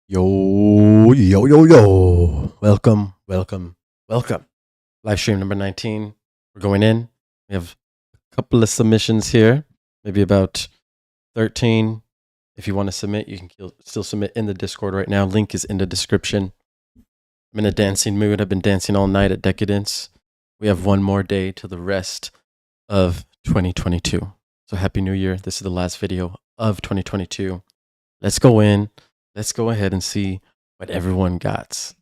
Yo, yo, yo, yo. Welcome, welcome, welcome. Live stream number 19. We're going in. We have a couple of submissions here, maybe about 13. If you want to submit, you can still submit in the Discord right now. Link is in the description. I'm in a dancing mood. I've been dancing all night at Decadence. We have one more day to the rest of 2022. So happy New Year. This is the last video of 2022. Let's go in. Let's go ahead and see what everyone got.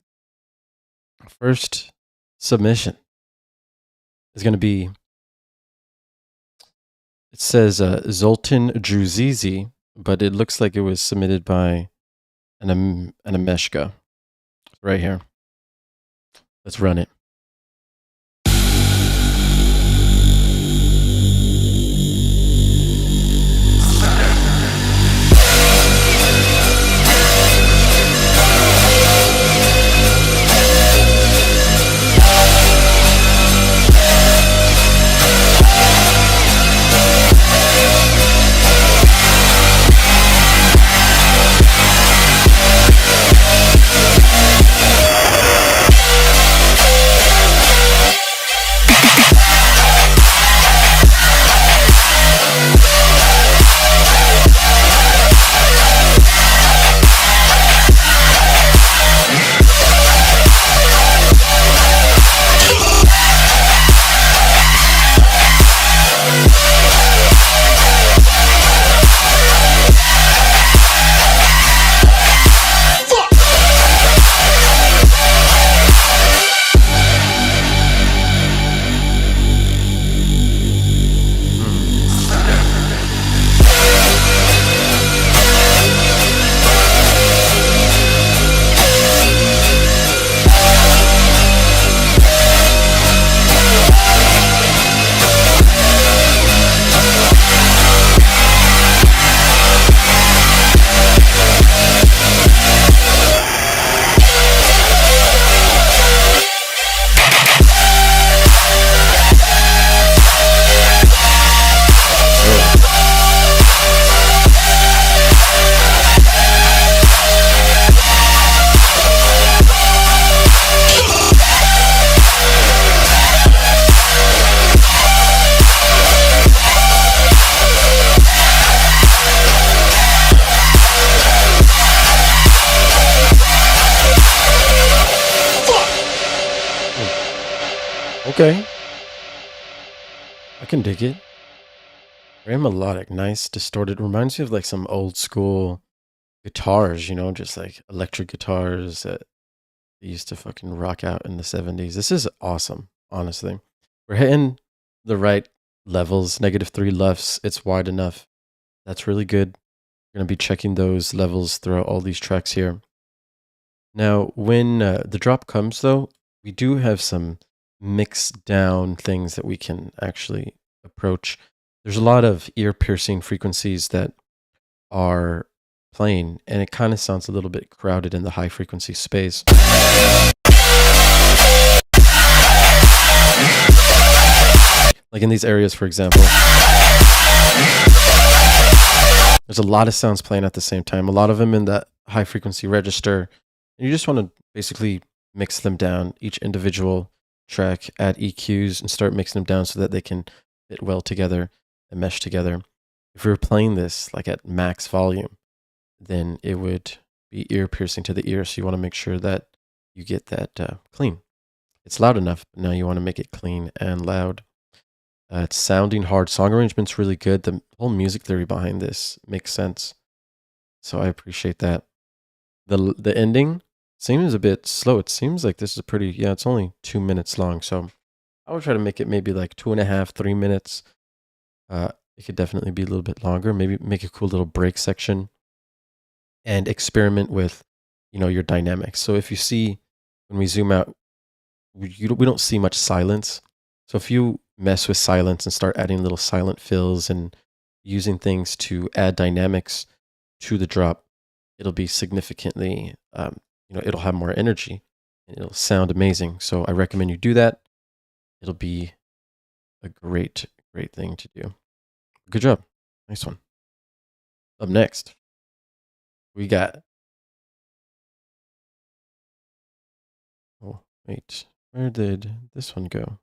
First submission is going to be, it says Zoltan Druzizi, but it looks like it was submitted by an Ameshka right here. Let's run it. Okay. I can dig it. Very melodic, nice, distorted. Reminds me of like some old school guitars, you know, just like electric guitars that they used to fucking rock out in the 70s. This is awesome, honestly. We're hitting the right levels, -3 lefts. It's wide enough. That's really good. We're going to be checking those levels throughout all these tracks here. Now, when the drop comes, though, we do have some mixed down things that we can actually approach. There's a lot of ear-piercing frequencies that are playing, and it kind of sounds a little bit crowded in the high-frequency space. Like in these areas, for example, there's a lot of sounds playing at the same time, a lot of them in that high-frequency register. And you just want to basically mix them down, each individual track, add EQs, and start mixing them down so that they can fit well together and mesh together. If we were playing this like at max volume, then it would be ear-piercing to the ear. So you want to make sure that you get that clean. It's loud enough, but now you want to make it clean and loud. It's sounding hard. Song arrangement's really good. The whole music theory behind this makes sense. So I appreciate that. The ending seems a bit slow. It seems like this is it's only 2 minutes long. So I would try to make it maybe like 2.5, 3 minutes. It could definitely be a little bit longer. Maybe make a cool little break section and experiment with, your dynamics. So if you see, when we zoom out, we don't see much silence. So if you mess with silence and start adding little silent fills and using things to add dynamics to the drop, it'll be significantly, it'll have more energy and it'll sound amazing. So I recommend you do that. It'll be a great thing to do. Good job. Nice one. Up next, we got Oh, wait. Where did this one go?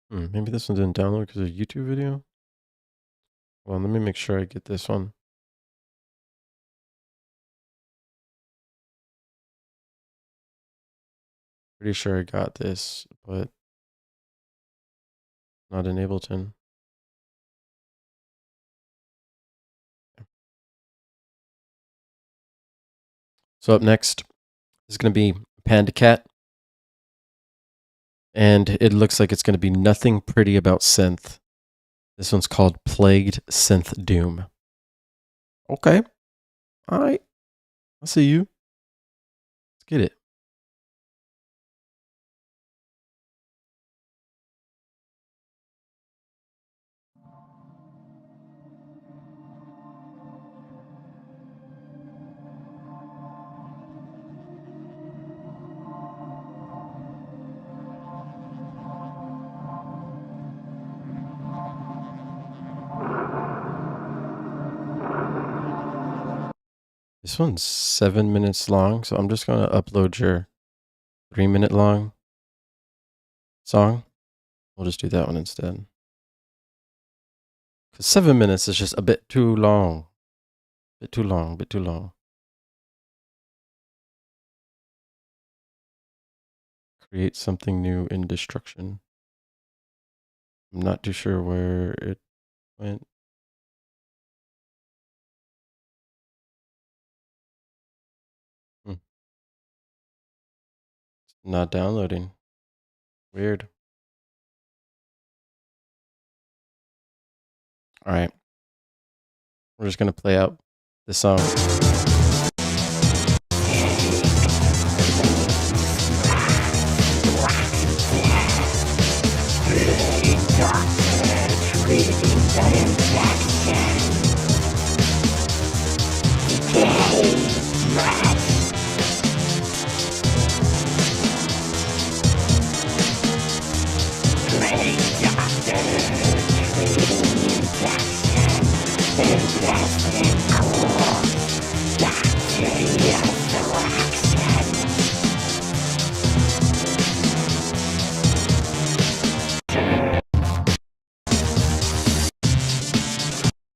Maybe this one didn't download because of a YouTube video. Well, let me make sure I get this one. Pretty sure I got this, but not in Ableton. So up next is going to be Panda Cat. And it looks like it's going to be Nothing Pretty About Synth. This one's called Plagued Synth Doom. Okay. All right. I see you. Let's get it. This one's 7 minutes long, so I'm just going to upload your 3-minute long song. We'll just do that one instead. Because 7 minutes is just a bit too long. Bit too long, bit too long. Create something new in destruction. I'm not too sure where it went. It's not downloading. Weird. All right. We're just going to play out the song.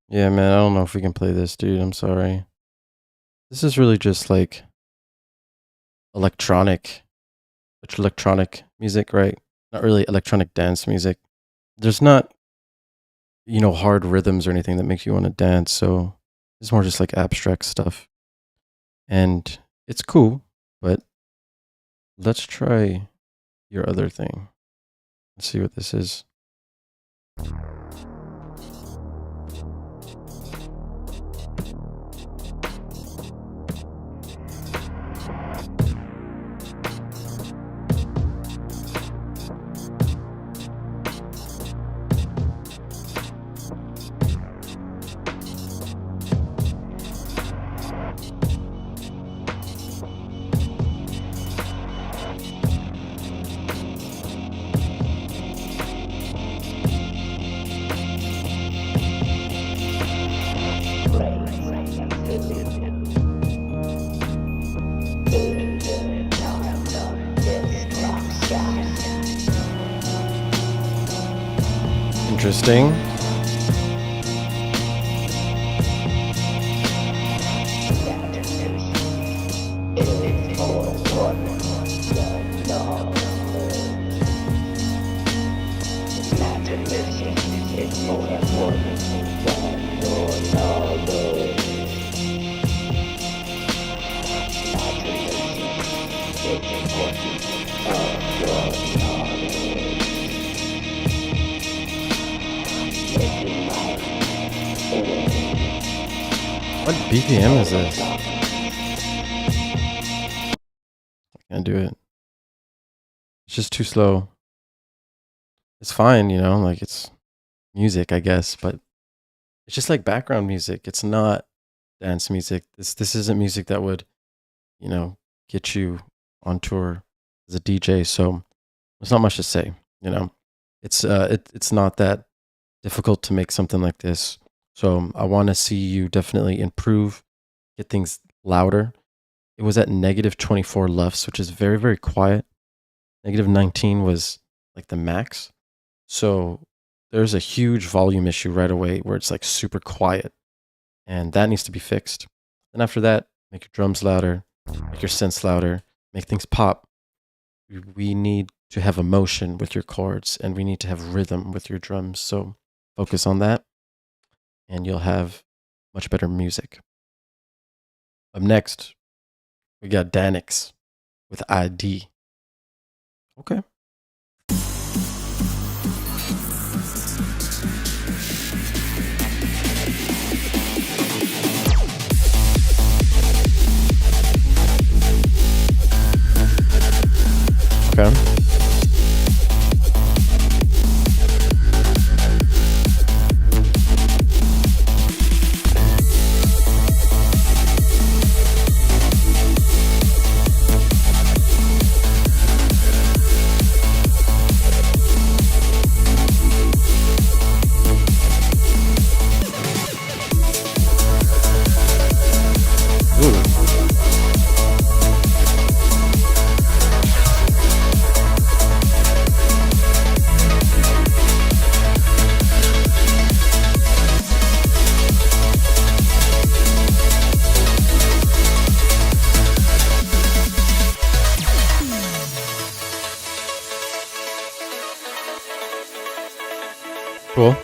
Yeah, man, I don't know if we can play this, dude. I'm sorry. This is really just like electronic music, right? Not really electronic dance music. There's not, hard rhythms or anything that makes you want to dance. So it's more just like abstract stuff. And it's cool, but let's try your other thing. Let's see what this is. Interesting. What BPM is this? I can't do it. It's just too slow. It's fine, like it's music, I guess, but it's just like background music. It's not dance music. This isn't music that would, get you on tour as a DJ. So there's not much to say, It's not that difficult to make something like this. So I want to see you definitely improve, get things louder. it was at negative 24 LUFS, which is very, very quiet. Negative 19 was like the max. So there's a huge volume issue right away where it's like super quiet, and that needs to be fixed. Then after that, make your drums louder, make your synths louder, make things pop. We need to have emotion with your chords, and we need to have rhythm with your drums. So focus on that, and you'll have much better music. Up next, we got Danix with ID. Okay. Okay. Cool.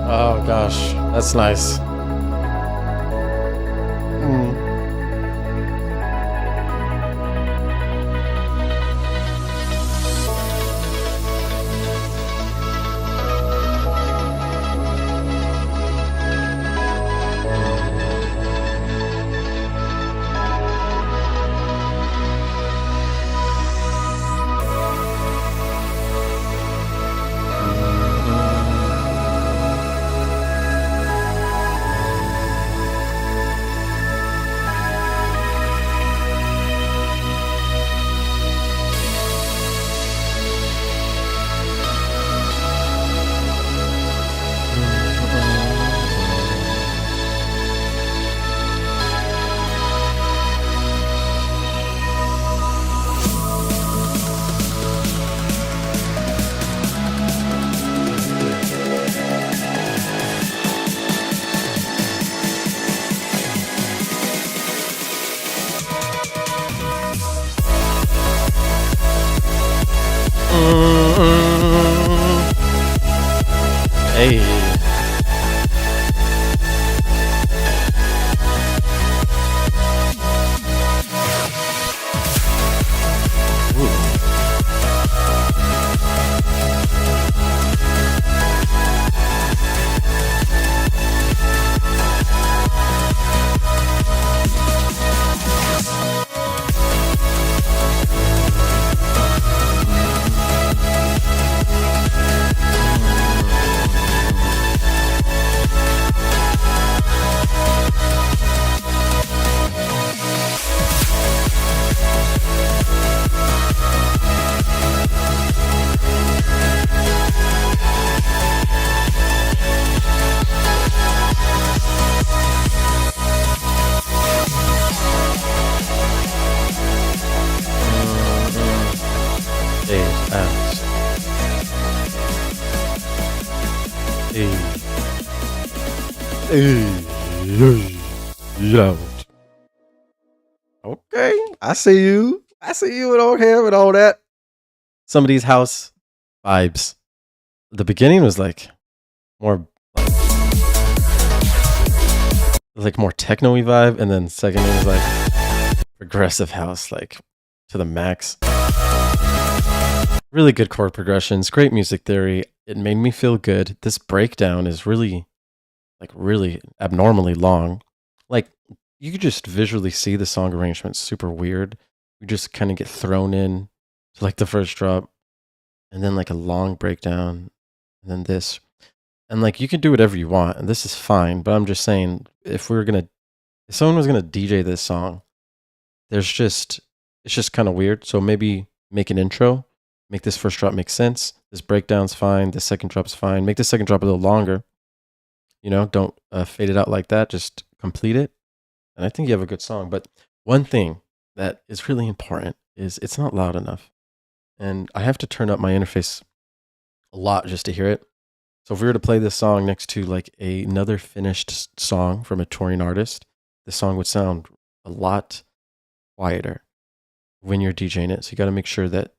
Oh gosh, that's nice. Hey. Okay, I see you. I see you with all hair and all that. Some of these house vibes. The beginning was like more more techno-y vibe, and then second it was like progressive house, like to the max. Really good chord progressions, great music theory. It made me feel good. This breakdown is really abnormally long. Like, you could just visually see the song arrangement super weird. You just kind of get thrown in So like the first drop, and then like a long breakdown, and then this. And like you can do whatever you want, and this is fine, but I'm just saying if someone was gonna DJ this song, it's just kind of weird. So maybe make an intro, make this first drop make sense. This breakdown's fine, the second drop's fine. Make the second drop a little longer. Don't fade it out like that. Just complete it. And I think you have a good song. But one thing that is really important is it's not loud enough. And I have to turn up my interface a lot just to hear it. So if we were to play this song next to like another finished song from a touring artist, the song would sound a lot quieter when you're DJing it. So you got to make sure that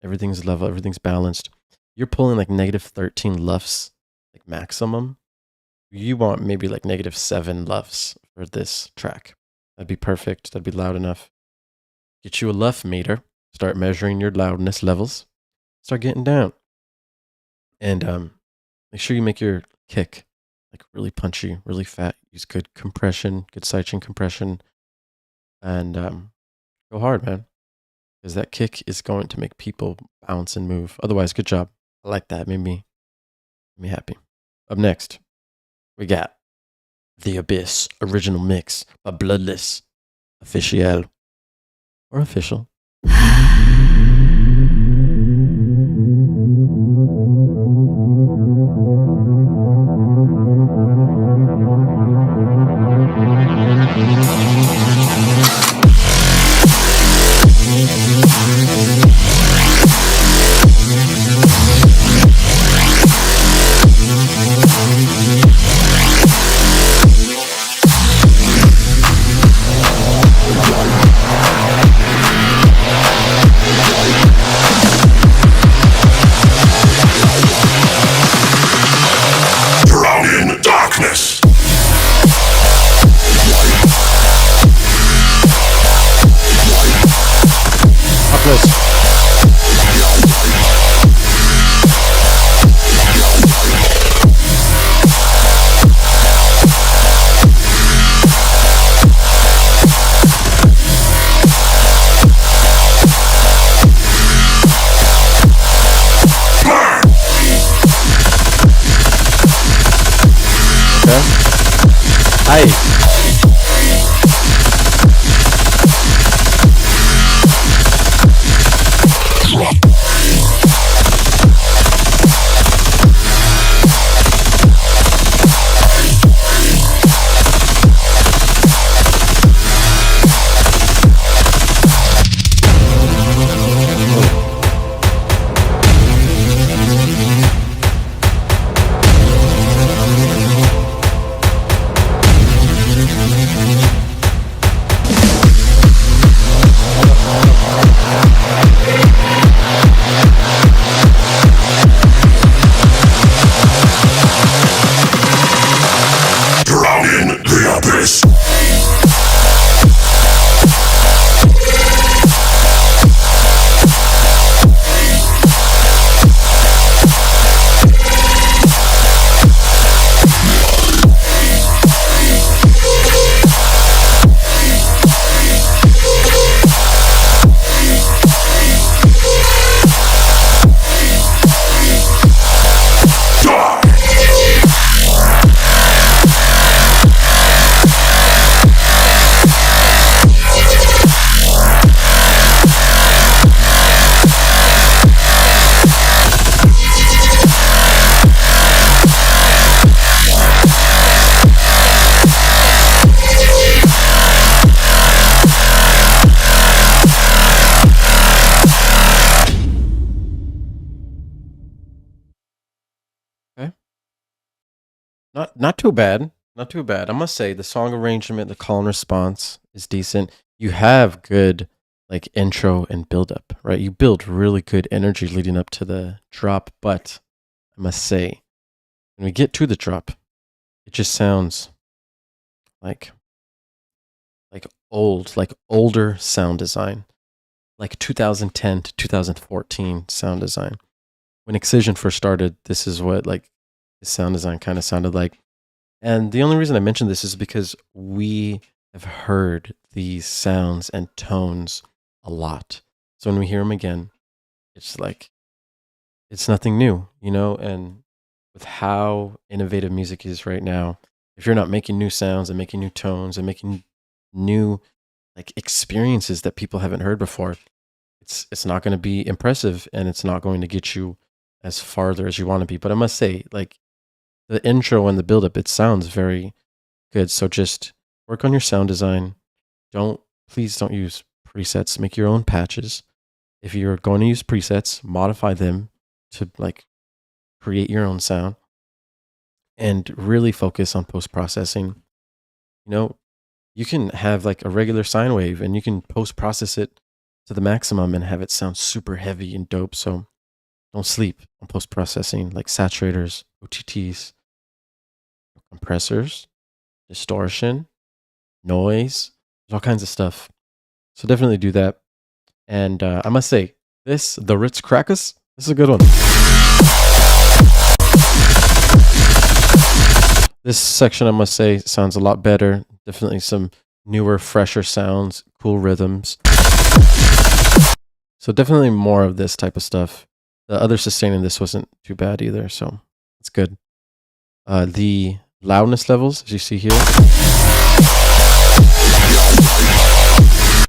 everything's level, everything's balanced. You're pulling like -13 LUFS, like maximum. You want maybe like -7 LUFS for this track. That'd be perfect. That'd be loud enough. Get you a LUF meter. Start measuring your loudness levels. Start getting down. And make sure you make your kick like really punchy, really fat. Use good compression, good sidechain compression. And go hard, man. Because that kick is going to make people bounce and move. Otherwise, good job. I like that. Made me happy. Up next, we got The Abyss original mix by Bloodless Official or Official. Not too bad. Not too bad. I must say the song arrangement, the call and response is decent. You have good like intro and build up, right? You build really good energy leading up to the drop, but I must say when we get to the drop, it just sounds like older sound design. Like 2010 to 2014 sound design. When Excision first started, this is what like the sound design kind of sounded like. And the only reason I mention this is because we have heard these sounds and tones a lot. So when we hear them again, it's like it's nothing new, you know. And with how innovative music is right now, if you're not making new sounds and making new tones and making new like experiences that people haven't heard before, it's not going to be impressive, and it's not going to get you as farther as you want to be. But I must say, like the intro and the build up, it sounds very good. So just work on your sound design. Please don't use presets. Make your own patches. If you're going to use presets, modify them to like create your own sound, and really focus on post processing. You know, you can have like a regular sine wave and you can post process it to the maximum and have it sound super heavy and dope. So don't sleep on post processing, like saturators, OTTs, compressors, distortion, noise. There's all kinds of stuff. So definitely do that. And I must say, the Ritz Crackers, this is a good one. This section, I must say, sounds a lot better. Definitely some newer, fresher sounds, cool rhythms. So definitely more of this type of stuff. The other sustain in this wasn't too bad either, so it's good. The loudness levels, as you see here,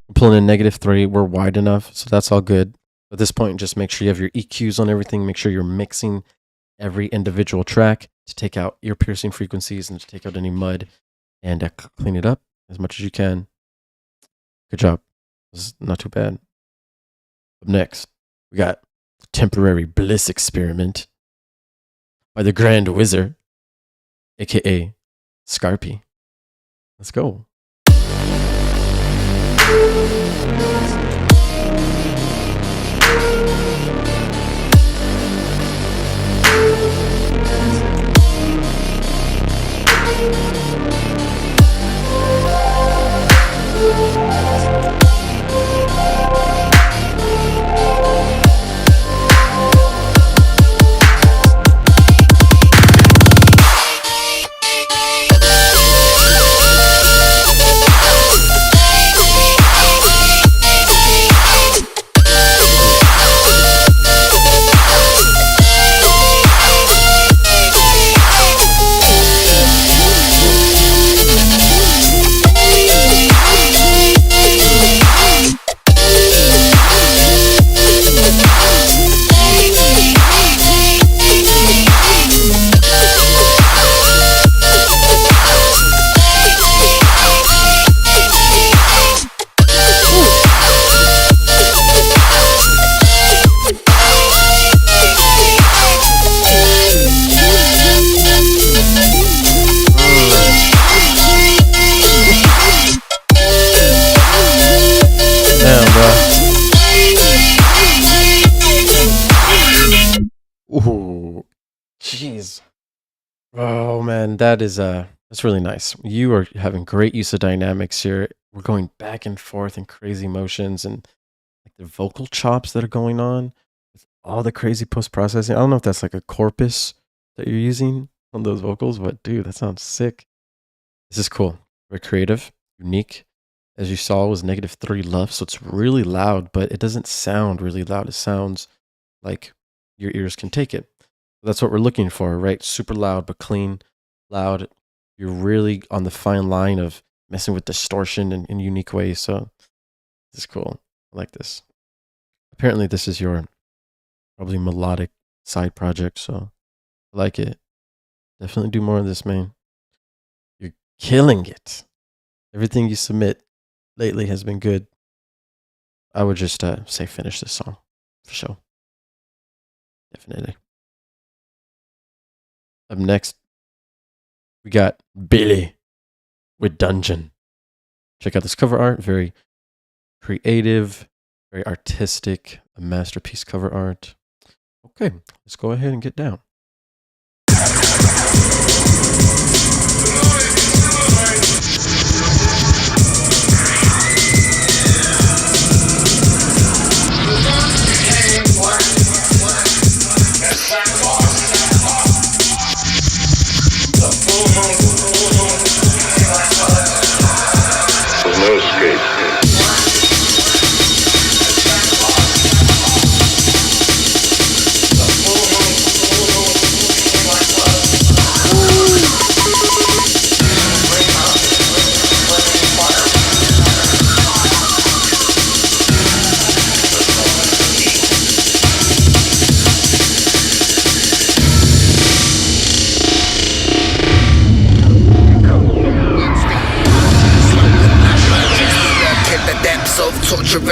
I'm pulling in -3. We're wide enough, so that's all good. At this point, just make sure you have your EQs on everything. Make sure you're mixing every individual track to take out ear-piercing frequencies and to take out any mud, and clean it up as much as you can. Good job. This is not too bad. Up next, we got the Temporary Bliss Experiment by the Grand Wizard, aka Scarpy. Let's go. Ooh, jeez. Oh man, that's really nice. You are having great use of dynamics here. We're going back and forth in crazy motions, and like the vocal chops that are going on with all the crazy post processing. I don't know if that's like a corpus that you're using on those vocals, but dude, that sounds sick. This is cool. Very creative, unique. As you saw, it was -3 LUFS, so it's really loud, but it doesn't sound really loud. It sounds like your ears can take it. That's what we're looking for, right? Super loud, but clean, loud. You're really on the fine line of messing with distortion in unique ways. So this is cool. I like this. Apparently, this is your probably melodic side project, so I like it. Definitely do more of this, man. You're killing it. Everything you submit lately has been good. I would just say finish this song for sure. Definitely. Up next, we got Billy with Dungeon. Check out this cover art. Very creative, very artistic, a masterpiece cover art. Okay, let's go ahead and get down. No escape.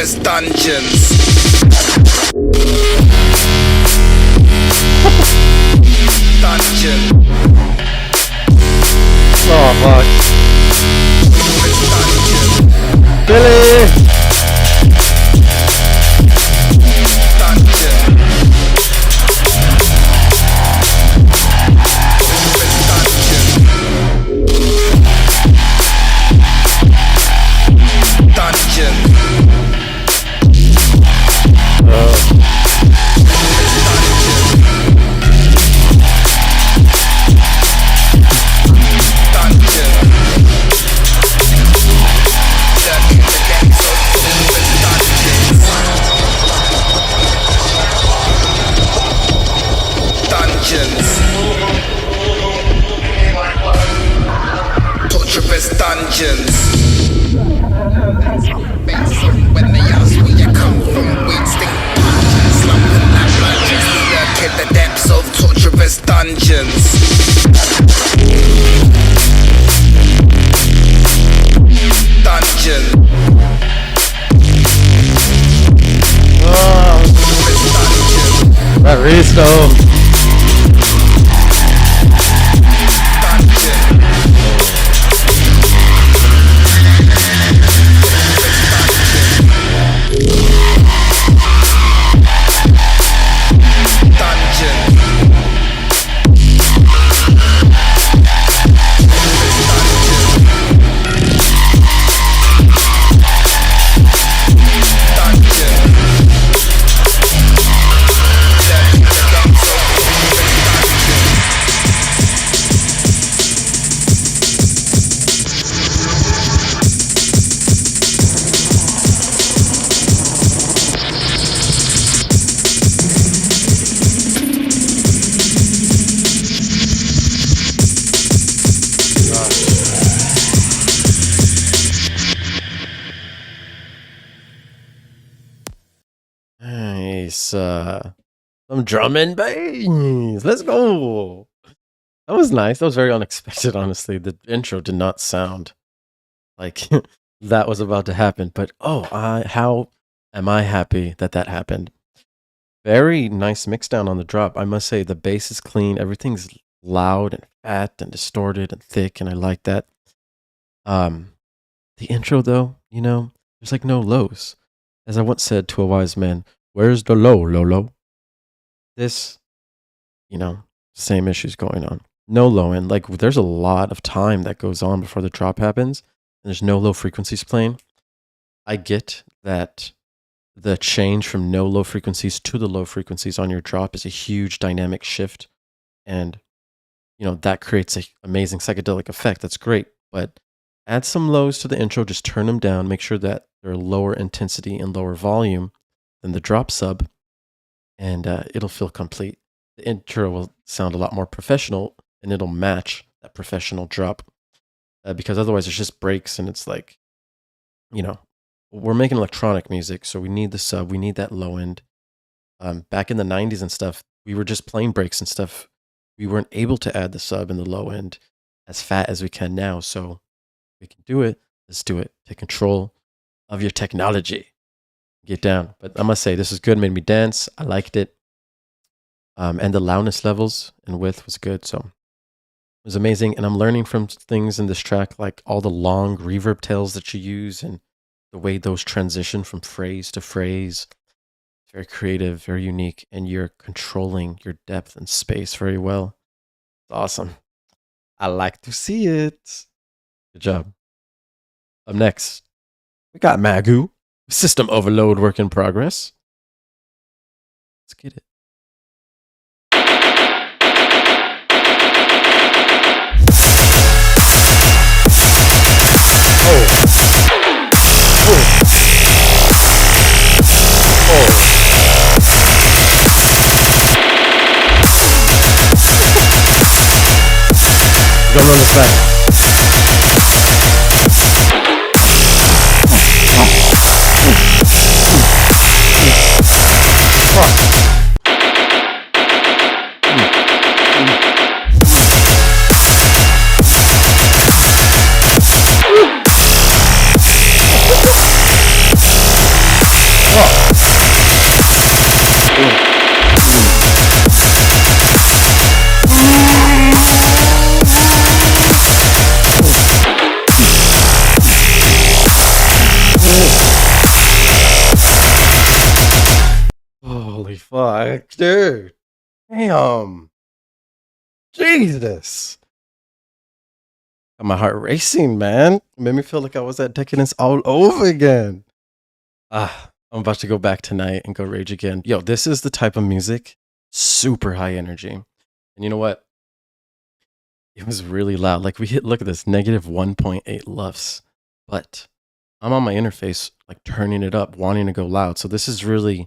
Torturous dungeons. Dungeon. Oh fuck. Billy! Dungeon. Dungeon. Torturous dungeons. When they ask where you come from, we stink punches, slumping like lunges. We lurk in the depths of torturous dungeons. Dungeon. Oh. That restone. Some drum and bass. Let's go. That was nice. That was very unexpected, honestly. The intro did not sound like that was about to happen. But how am I happy that that happened? Very nice mix down on the drop. I must say the bass is clean. Everything's loud and fat and distorted and thick, and I like that. The intro though, there's like no lows. As I once said to a wise man, where's the low, Lolo? This, same issues going on. No low end. Like, there's a lot of time that goes on before the drop happens, and there's no low frequencies playing. I get that the change from no low frequencies to the low frequencies on your drop is a huge dynamic shift, and, that creates an amazing psychedelic effect. That's great, but add some lows to the intro, just turn them down, make sure that they're lower intensity and lower volume than the drop sub, and it'll feel complete. The intro will sound a lot more professional, and it'll match that professional drop, because otherwise it's just breaks, and it's like, we're making electronic music, so we need the sub, we need that low end. Back in the 90s and stuff, we were just playing breaks and stuff. We weren't able to add the sub and the low end as fat as we can now, so we can do it. Let's do it. Take control of your technology. Get down. But I must say, this is good. Made me dance. I liked it. And the loudness levels and width was good. So it was amazing. And I'm learning from things in this track, like all the long reverb tails that you use and the way those transition from phrase to phrase. It's very creative, very unique. And you're controlling your depth and space very well. It's awesome. I like to see it. Good job. Up next, we got Magoo. System overload work in progress. Let's get it. Go run this back. Holy fuck, dude. Damn. Jesus. Got my heart racing, man. It made me feel like I was at Decadence all over again. I'm about to go back tonight and go rage again. Yo, this is the type of music, super high energy. And you know what? It was really loud. Like we hit, look at this, negative 1.8 LUFS. But I'm on my interface, like turning it up, wanting to go loud. So this is really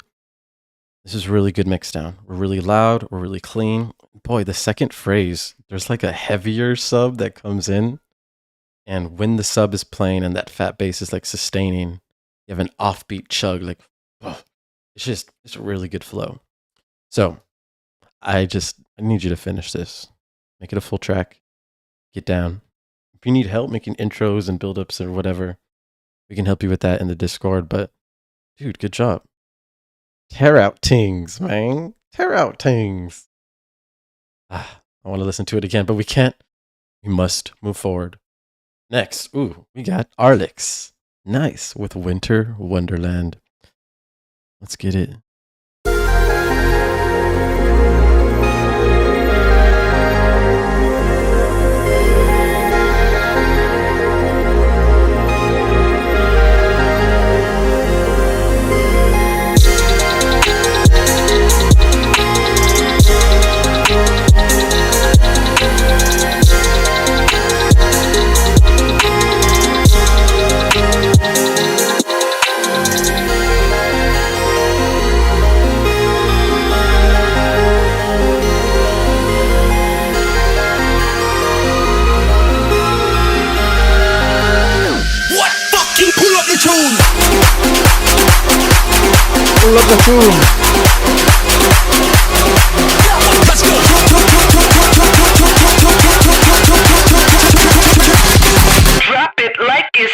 good mix down. We're really loud, we're really clean. Boy, the second phrase, there's like a heavier sub that comes in. And when the sub is playing and that fat bass is like sustaining, you have an offbeat chug, like, oh, it's a really good flow. So I need you to finish this. Make it a full track. Get down. If you need help making intros and build-ups or whatever, we can help you with that in the Discord. But dude, good job. Tear out tings, man. Tear out tings. I want to listen to it again, but we can't. We must move forward. Next, we got Arlix. Nice, with Winter Wonderland. Let's get it. Pull up the tune. Let's go. Drop it like it's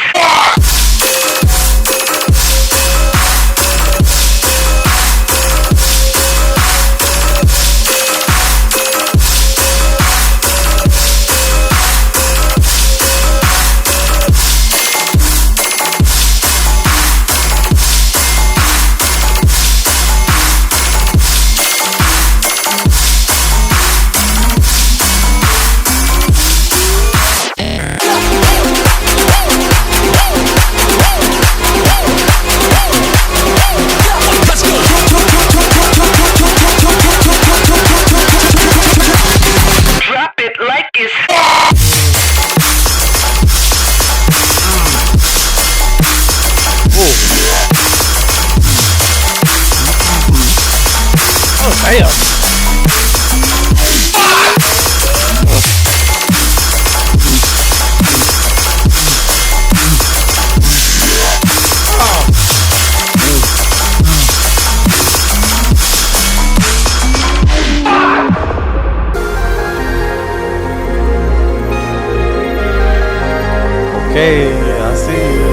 okay, I see you.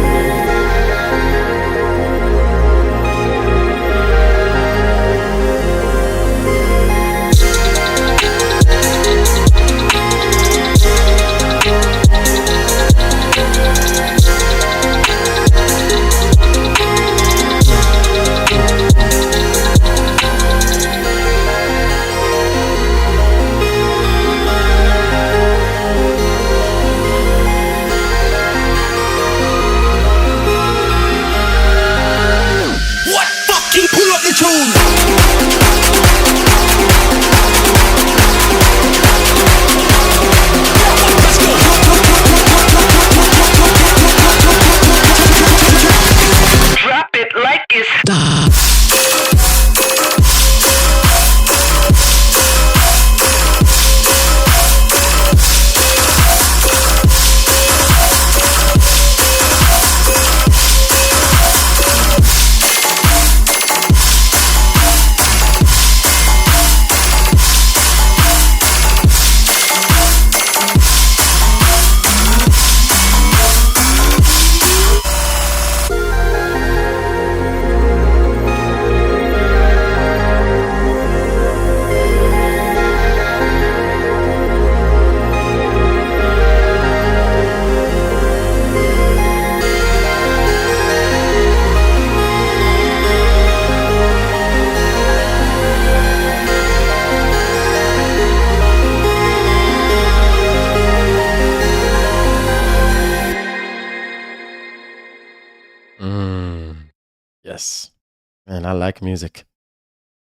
I like music.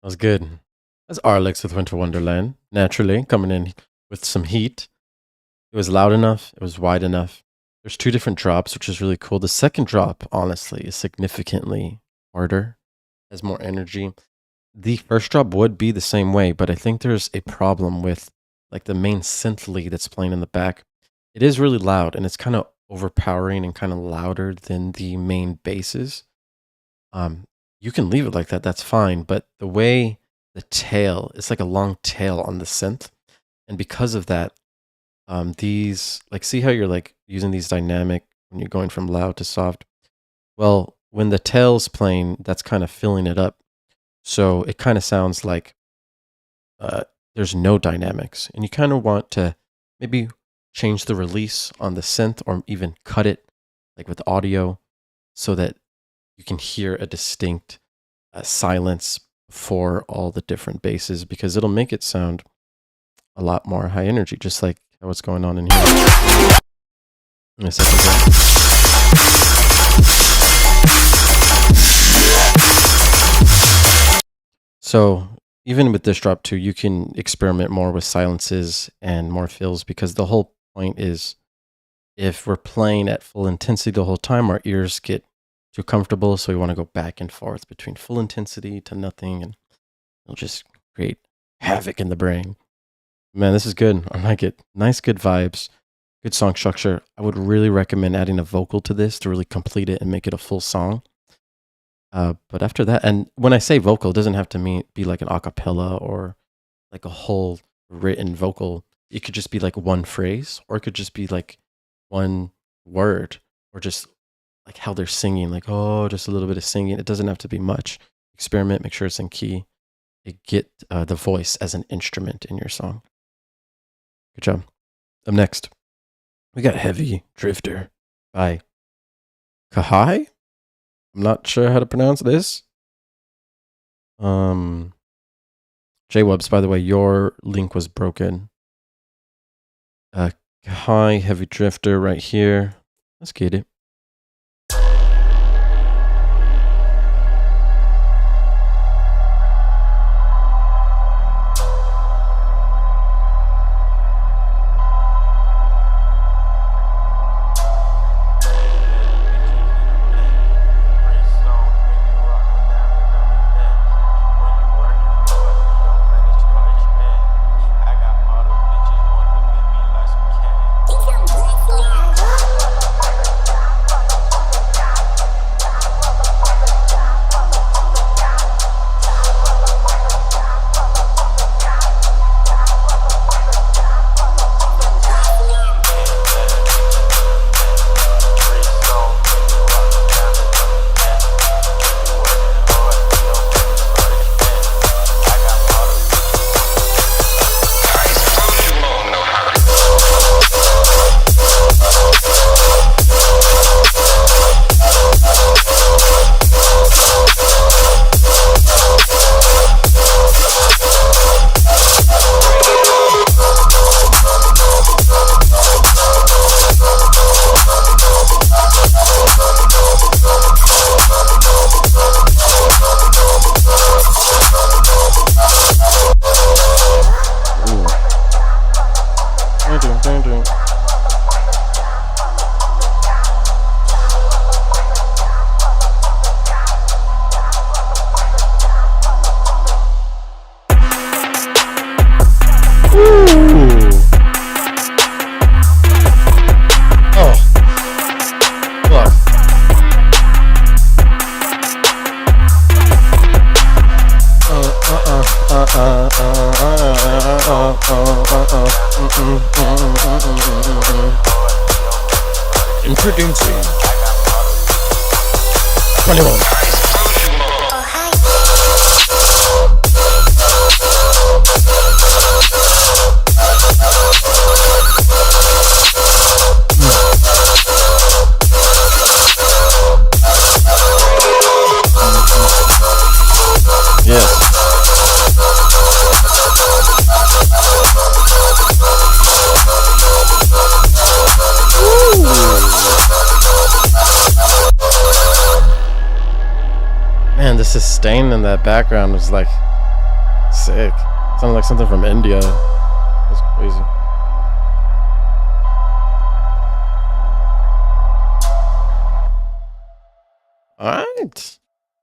That was good. That's Arlex with Winter Wonderland. Naturally, coming in with some heat. It was loud enough. It was wide enough. There's 2 different drops, which is really cool. The second drop, honestly, is significantly harder, has more energy. The first drop would be the same way, but I think there's a problem with like the main synth lead that's playing in the back. It is really loud and it's kind of overpowering and kind of louder than the main basses. You can leave it like that, that's fine, but the way the tail, it's like a long tail on the synth, and because of that, these, like, see how you're like using these dynamic when you're going from loud to soft? Well, when the tail's playing, that's kind of filling it up. So it kind of sounds like there's no dynamics. And you kind of want to maybe change the release on the synth or even cut it like with audio so that you can hear a distinct silence for all the different basses, because it'll make it sound a lot more high energy, just like what's going on in here. In a second. So even with this drop too, you can experiment more with silences and more fills, because the whole point is if we're playing at full intensity the whole time, our ears get too comfortable. So we want to go back and forth between full intensity to nothing, and it'll just create havoc in the brain. Man, this is good. I like it. Nice, good vibes, good song structure. I would really recommend adding a vocal to this to really complete it and make it a full song. But after that, and when I say vocal, it doesn't have to be like an acapella or like a whole written vocal. It could just be like one phrase, or it could just be like one word, or just like how they're singing, like, oh, just a little bit of singing. It doesn't have to be much. Experiment, make sure it's in key. Get the voice as an instrument in your song. Good job. Up next, we got Heavy Drifter by Kahai. I'm not sure how to pronounce this. J-Wubs, by the way, your link was broken. Kahai, Heavy Drifter right here. Let's get it. Introducing 21. sustain in that background was like sick. Sounded like something from India. That's crazy. Alright.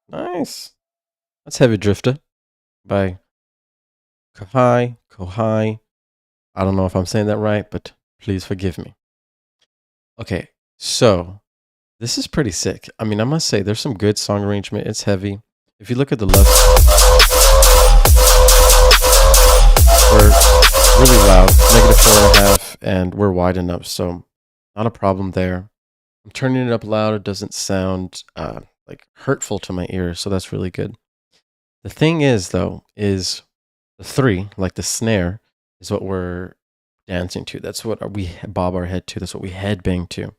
Nice. That's Heavy Drifter by Kohai. I don't know if I'm saying that right, but please forgive me. Okay, so this is pretty sick. I mean, I must say there's some good song arrangement. It's heavy. If you look at the left, we're really loud, -4.5, and we're wide enough, so not a problem there. I'm turning it up loud. It doesn't sound like hurtful to my ears, so that's really good. The thing is, though, is the 3, like the snare, is what we're dancing to. That's what we bob our head to. That's what we headbang to.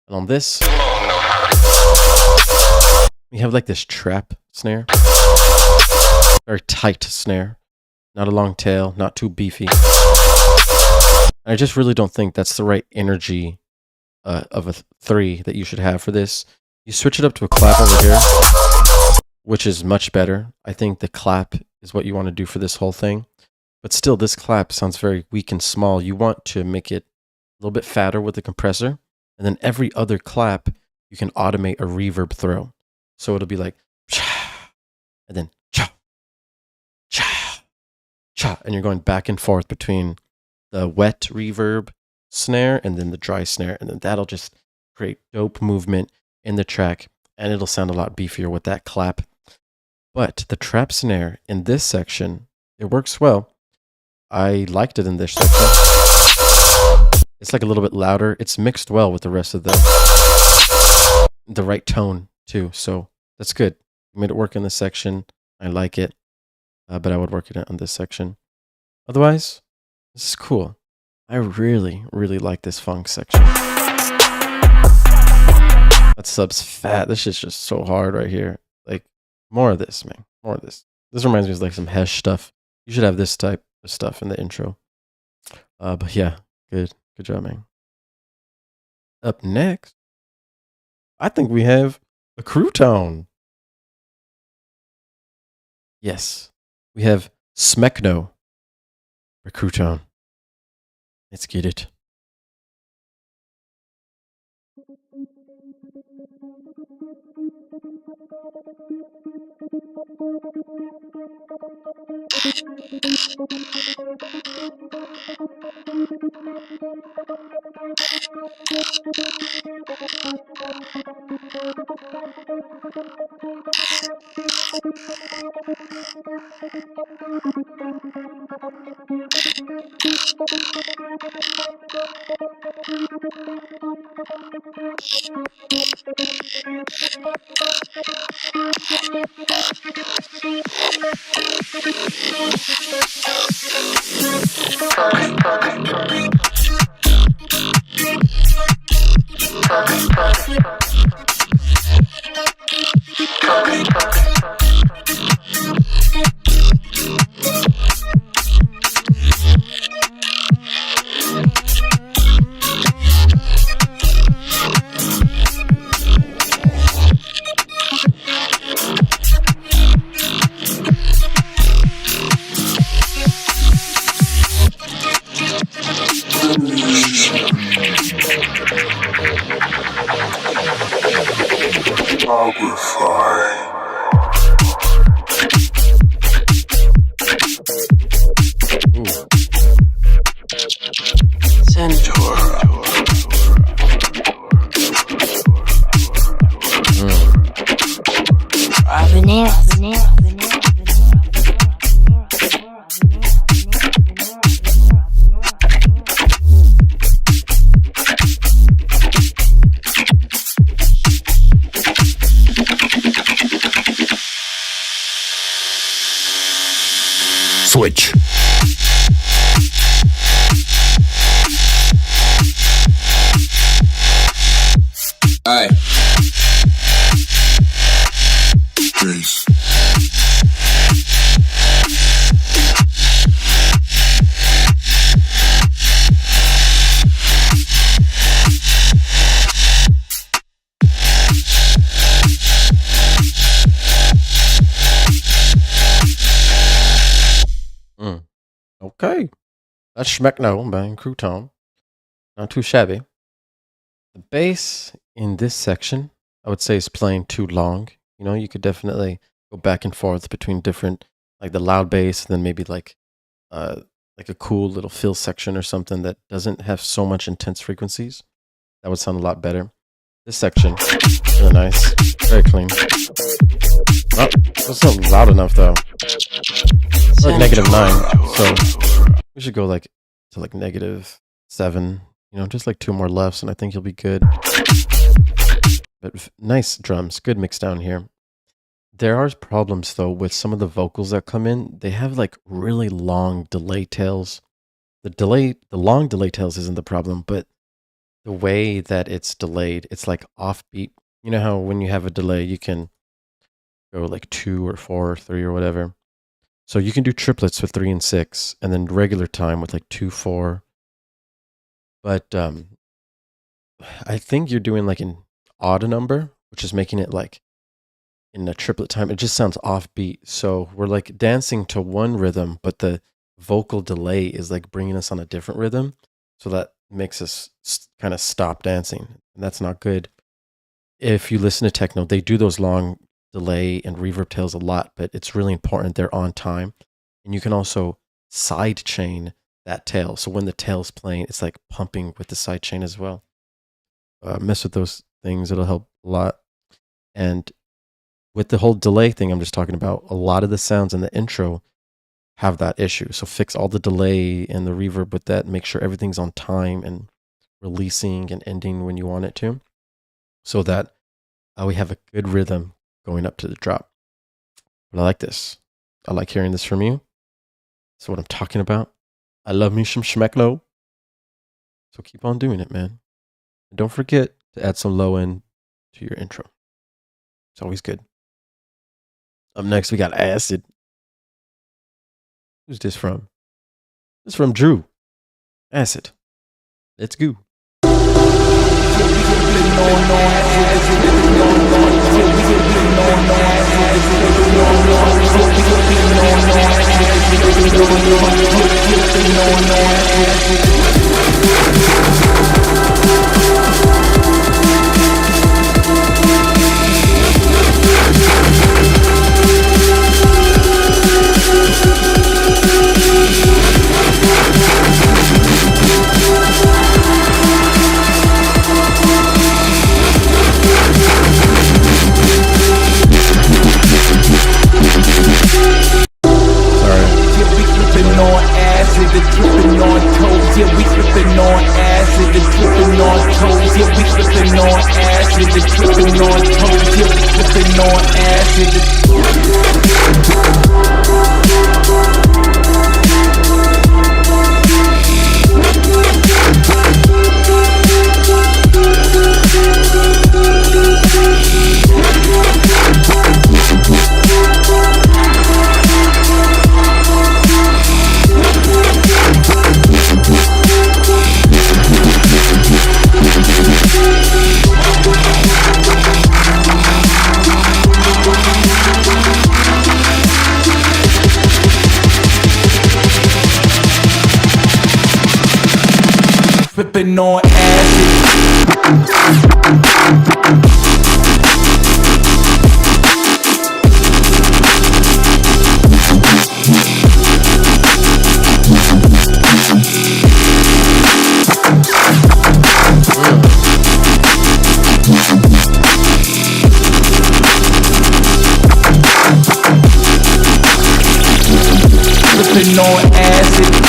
And on this, we have like this trap snare. Very tight snare. Not a long tail, not too beefy. And I just really don't think that's the right energy of a 3 that you should have for this. You switch it up to a clap over here, which is much better. I think the clap is what you want to do for this whole thing. But still, this clap sounds very weak and small. You want to make it a little bit fatter with the compressor. And then every other clap, you can automate a reverb throw. So it'll be like, cha, and then cha, cha, cha. And you're going back and forth between the wet reverb snare and then the dry snare. And then that'll just create dope movement in the track. And it'll sound a lot beefier with that clap. But the trap snare in this section, it works well. I liked it in this section. It's like a little bit louder. It's mixed well with the rest of the right tone too. So that's good. I made it work in this section. I like it. But I would work it on this section. Otherwise, this is cool. I really, really like this funk section. That sub's fat. This shit's just so hard right here. Like, more of this, man. More of this. This reminds me of like some Hesh stuff. You should have this type of stuff in the intro. But yeah, good job, man. Up next, I think we have a crouton. Yes, we have Smekno, a crouton. Let's get it. Switch. Aye. Grace. Okay. That's Schmeckno by Crouton. Not too shabby. The bass in this section, I would say, is playing too long. You know, you could definitely go back and forth between different, like the loud bass, and then maybe like a cool little fill section or something that doesn't have so much intense frequencies. That would sound a lot better. This section, really nice, very clean. Oh, that's not loud enough though. It's like -9, so we should go like to like -7. You know, just like 2 more lefts, and I think you'll be good. But nice drums, good mix down here. There are problems though with some of the vocals that come in. They have like really long delay tails. The long delay tails isn't the problem, but the way that it's delayed, it's like offbeat. You know how when you have a delay, you can go like 2 or 4 or 3 or whatever. So you can do triplets with 3 and 6, and then regular time with like 2, 4. But I think you're doing like an odd number, which is making it like in a triplet time. It just sounds offbeat. So we're like dancing to one rhythm, but the vocal delay is like bringing us on a different rhythm. So that makes us kind of stop dancing. And that's not good. If you listen to techno, they do those long delay and reverb tails a lot, but it's really important they're on time. And you can also side chain that tail. So when the tail's playing, it's like pumping with the side chain as well. Mess with those things. It'll help a lot. And with the whole delay thing I'm just talking about, a lot of the sounds in the intro have that issue. So fix all the delay and the reverb with that. Make sure everything's on time and releasing and ending when you want it to, so that we have a good rhythm going up to the drop. But I like this. I like hearing this from you. That's what I'm talking about. I love me some Schmecklo. So keep on doing it, man. And don't forget to add some low end to your intro. It's always good. Up next, we got Acid. Who's this from? This is from Drew. Acid. Let's go. Dripping on acid. Dripping on acid.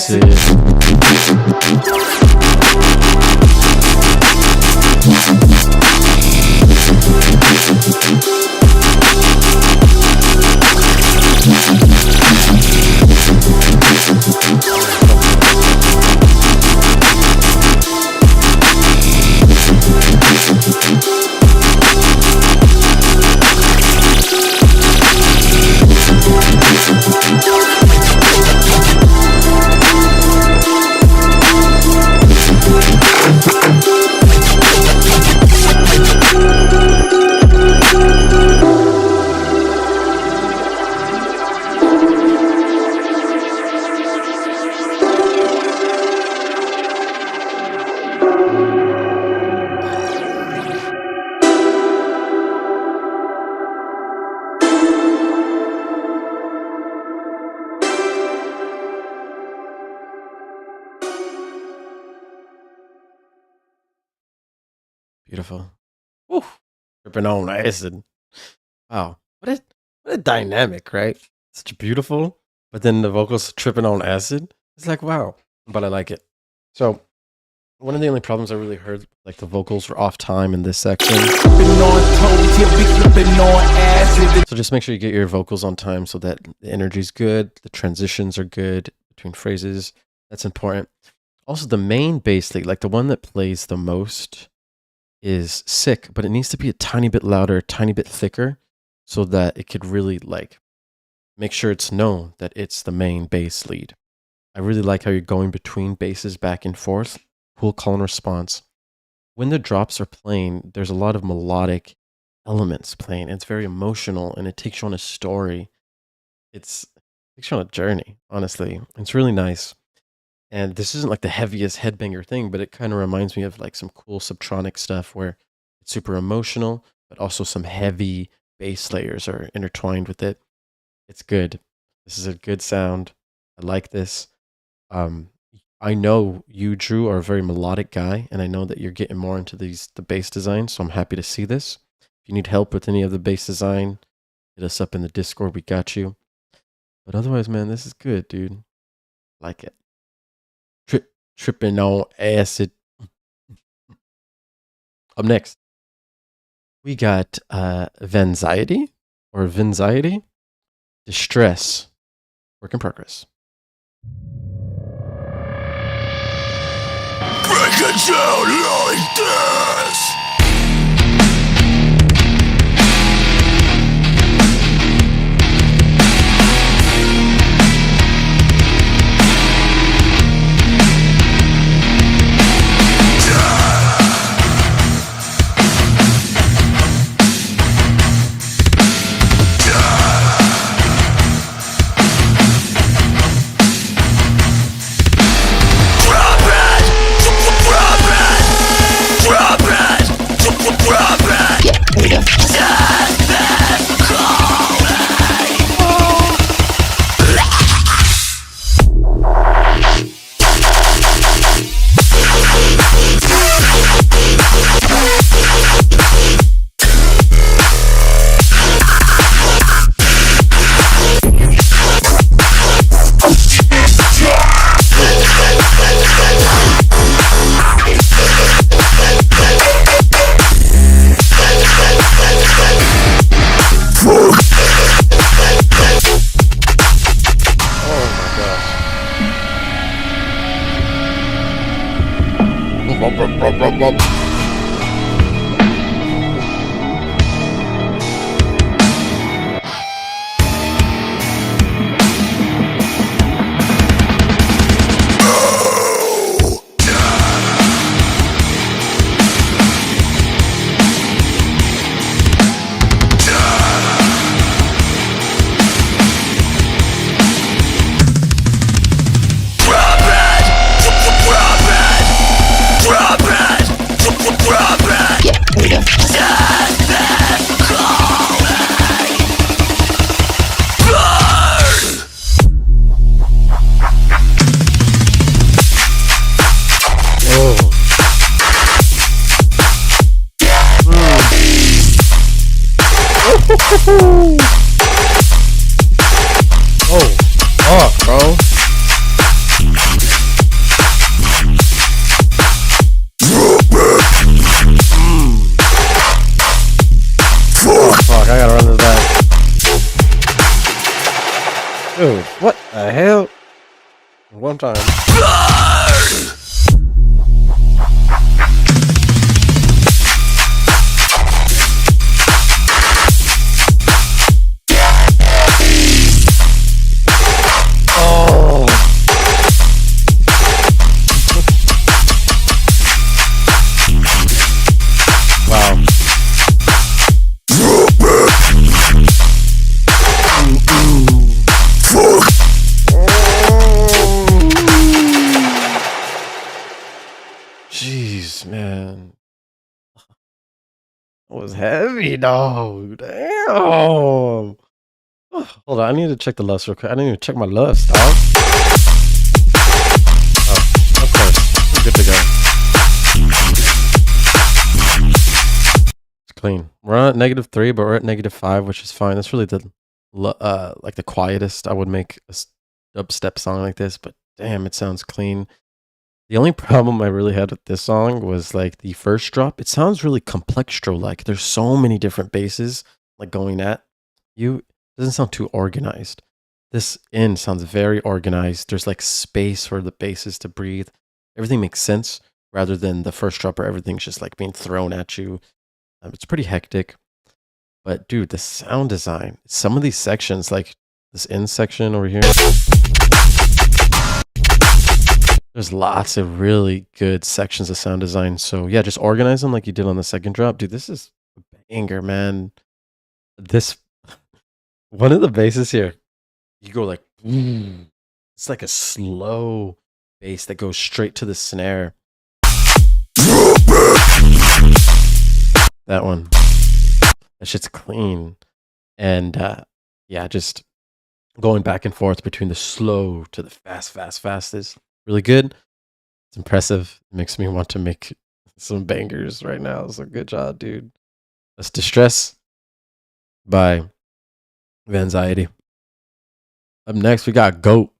acid. Beautiful. Woo. Dripping on acid. Wow. What a dynamic, right? Such beautiful, but then the vocals tripping on acid. It's like, wow. But I like it. So one of the only problems I really heard, like the vocals were off time in this section. So just make sure you get your vocals on time so that the energy's good, the transitions are good between phrases. That's important. Also, the main bass lead, like the one that plays the most, is sick, but it needs to be a tiny bit louder, a tiny bit thicker, so that it could really like make sure it's known that it's the main bass lead. I really like how you're going between basses back and forth. Cool call and response. When the drops are playing, there's a lot of melodic elements playing. It's very emotional and it takes you on a story. It takes you on a journey, honestly. It's really nice. And this isn't like the heaviest headbanger thing, but it kind of reminds me of like some cool subtronic stuff where it's super emotional, but also some heavy bass layers are intertwined with it. It's good. This is a good sound. I like this. I know you, Drew, are a very melodic guy, and I know that you're getting more into the bass design, so I'm happy to see this. If you need help with any of the bass design, hit us up in the Discord. We got you. But otherwise, man, this is good, dude. Like it. Tripping on acid. Up next, we got Vanxiety or Vinxiety. Distress. Work in progress. Break it down like this. Dude, what the hell? One time. Oh. Wow. Jeez, man. That was heavy, dog. Damn. Oh, hold on, I need to check the lust real quick. I didn't even check my lust, dog. Oh, of course. We're good to go. It's clean. We're on at -3, but we're at -5, which is fine. That's really the like the quietest I would make a dubstep song like this, but damn, it sounds clean. The only problem I really had with this song was like the first drop. It sounds really complextro like. There's so many different basses like going at you. It doesn't sound too organized. This end sounds very organized. There's like space for the basses to breathe. Everything makes sense rather than the first drop where everything's just like being thrown at you. It's pretty hectic. But dude, the sound design, some of these sections, like this end section over here, there's lots of really good sections of sound design. So yeah, just organize them like you did on the second drop. Dude, this is a banger, man. This, one of the basses here, you go like, it's like a slow bass that goes straight to the snare. That one. That shit's clean. And yeah, just going back and forth between the slow to the fast is really good. It's impressive. It makes me want to make some bangers right now. So good job, dude. That's Distress by Vanxiety. Up next, we got Goat.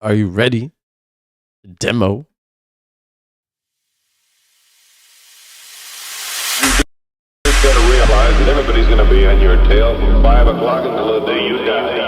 Are you ready? Demo. You just gotta realize that everybody's gonna be on your tail from 5 o'clock until the day you die.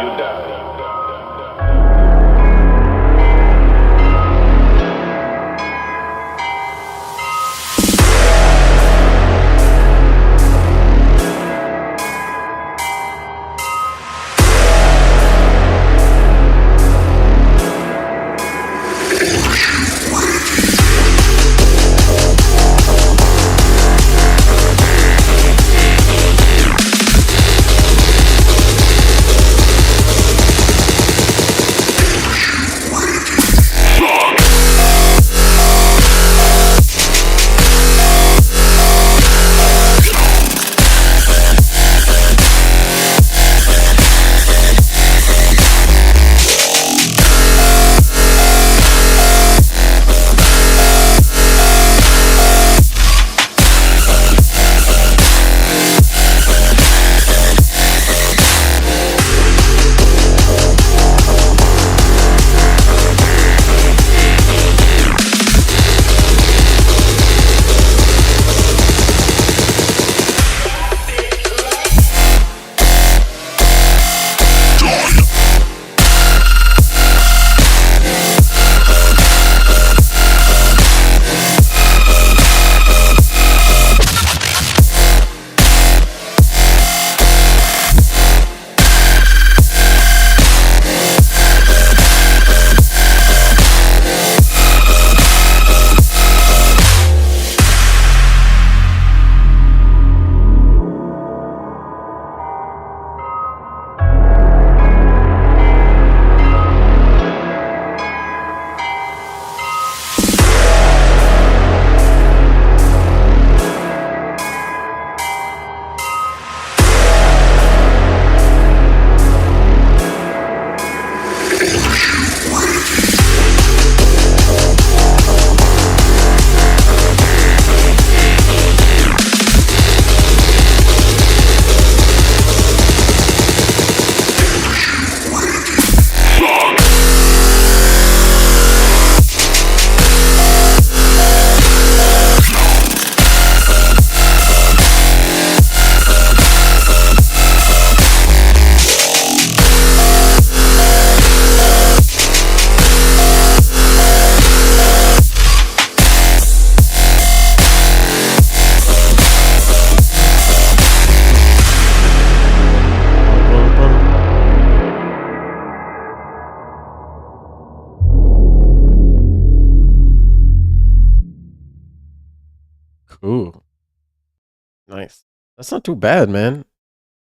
That's not too bad, man.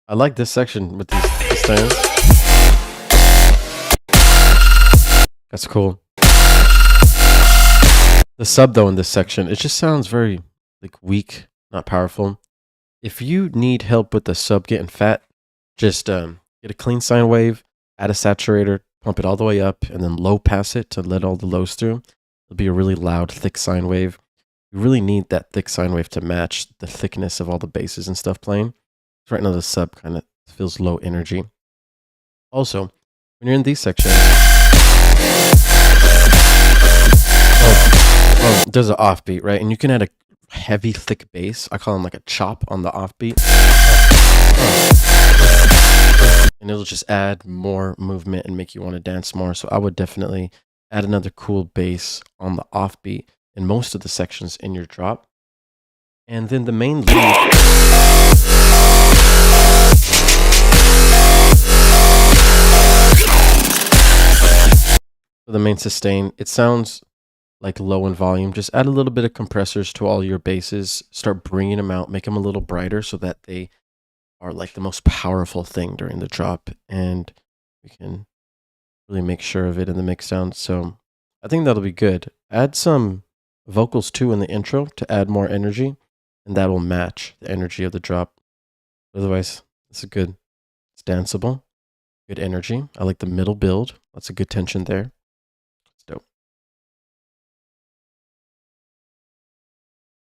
I like this section with these stands. That's cool. The sub though in this section, it just sounds very like weak, not powerful. If you need help with the sub getting fat, just get a clean sine wave, add a saturator, pump it all the way up, and then low pass it to let all the lows through. It'll be a really loud, thick sine wave. You really need that thick sine wave to match the thickness of all the basses and stuff playing. So right now the sub kind of feels low energy. Also, when you're in these sections, there's an offbeat, right? And you can add a heavy, thick bass. I call them like a chop on the offbeat. And it'll just add more movement and make you want to dance more. So I would definitely add another cool bass on the offbeat in most of the sections in your drop. And then the main lead. The main sustain, it sounds like low in volume. Just add a little bit of compressors to all your basses. Start bringing them out. Make them a little brighter so that they are like the most powerful thing during the drop. And we can really make sure of it in the mix sound. So I think that'll be good. Add some vocals too in the intro to add more energy. And that will match the energy of the drop. Otherwise, it's good. It's danceable. Good energy. I like the middle build. That's a good tension there. It's dope.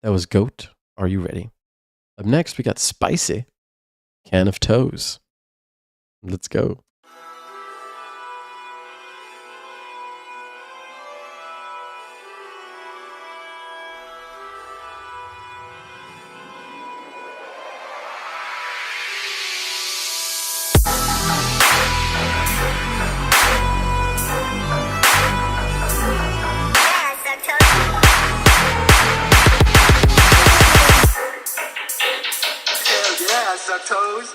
That was Goat. Are you ready? Up next, we got Spicy. Can of Toes. Let's go. Toes.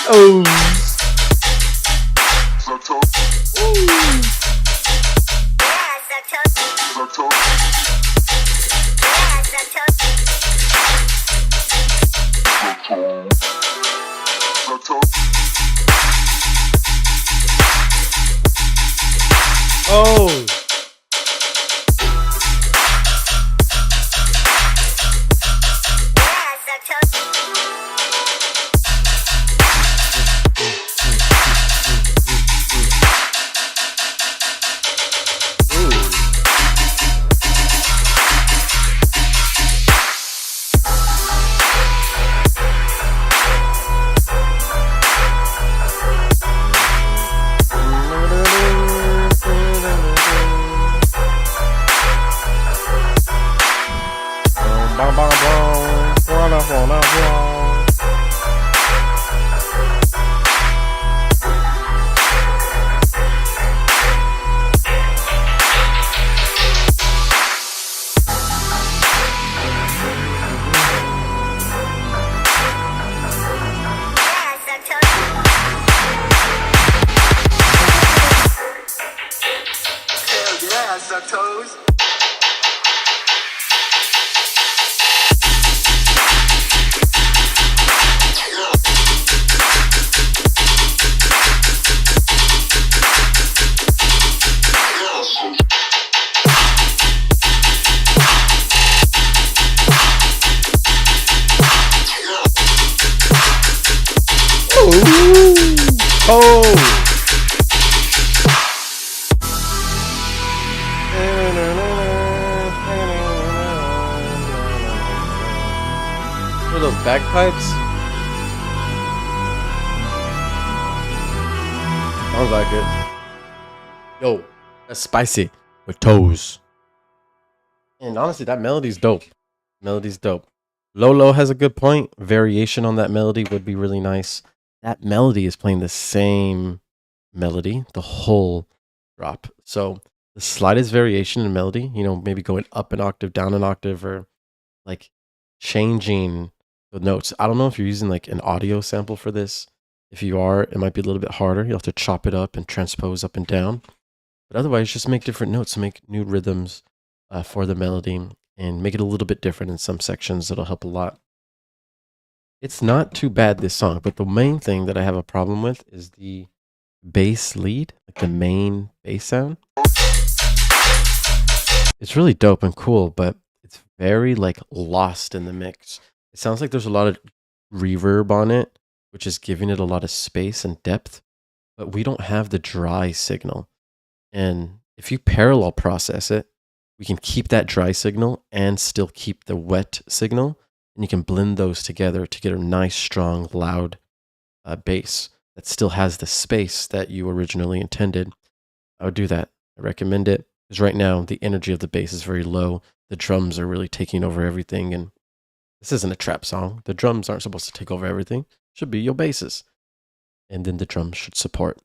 Oh. Oh. Toes. Oh. What are those bagpipes? Sounds like it. Yo, that's Spicy with Toes. And honestly, that melody's dope. Melody's dope. Lolo has a good point. Variation on that melody would be really nice. That melody is playing the same melody the whole drop. So the slightest variation in melody, you know, maybe going up an octave, down an octave, or like changing the notes. I don't know if you're using like an audio sample for this. If you are, it might be a little bit harder. You'll have to chop it up and transpose up and down. But otherwise, just make different notes, make new rhythms for the melody, and make it a little bit different in some sections. That'll help a lot. It's not too bad, this song, but the main thing that I have a problem with is the bass lead, like the main bass sound. It's really dope and cool, but it's very like lost in the mix. It sounds like there's a lot of reverb on it, which is giving it a lot of space and depth, but we don't have the dry signal. And if you parallel process it, we can keep that dry signal and still keep the wet signal, and you can blend those together to get a nice, strong, loud bass that still has the space that you originally intended. I would do that. I recommend it, because right now the energy of the bass is very low. The drums are really taking over everything, and this isn't a trap song. The drums aren't supposed to take over everything. It should be your basses, and then the drums should support.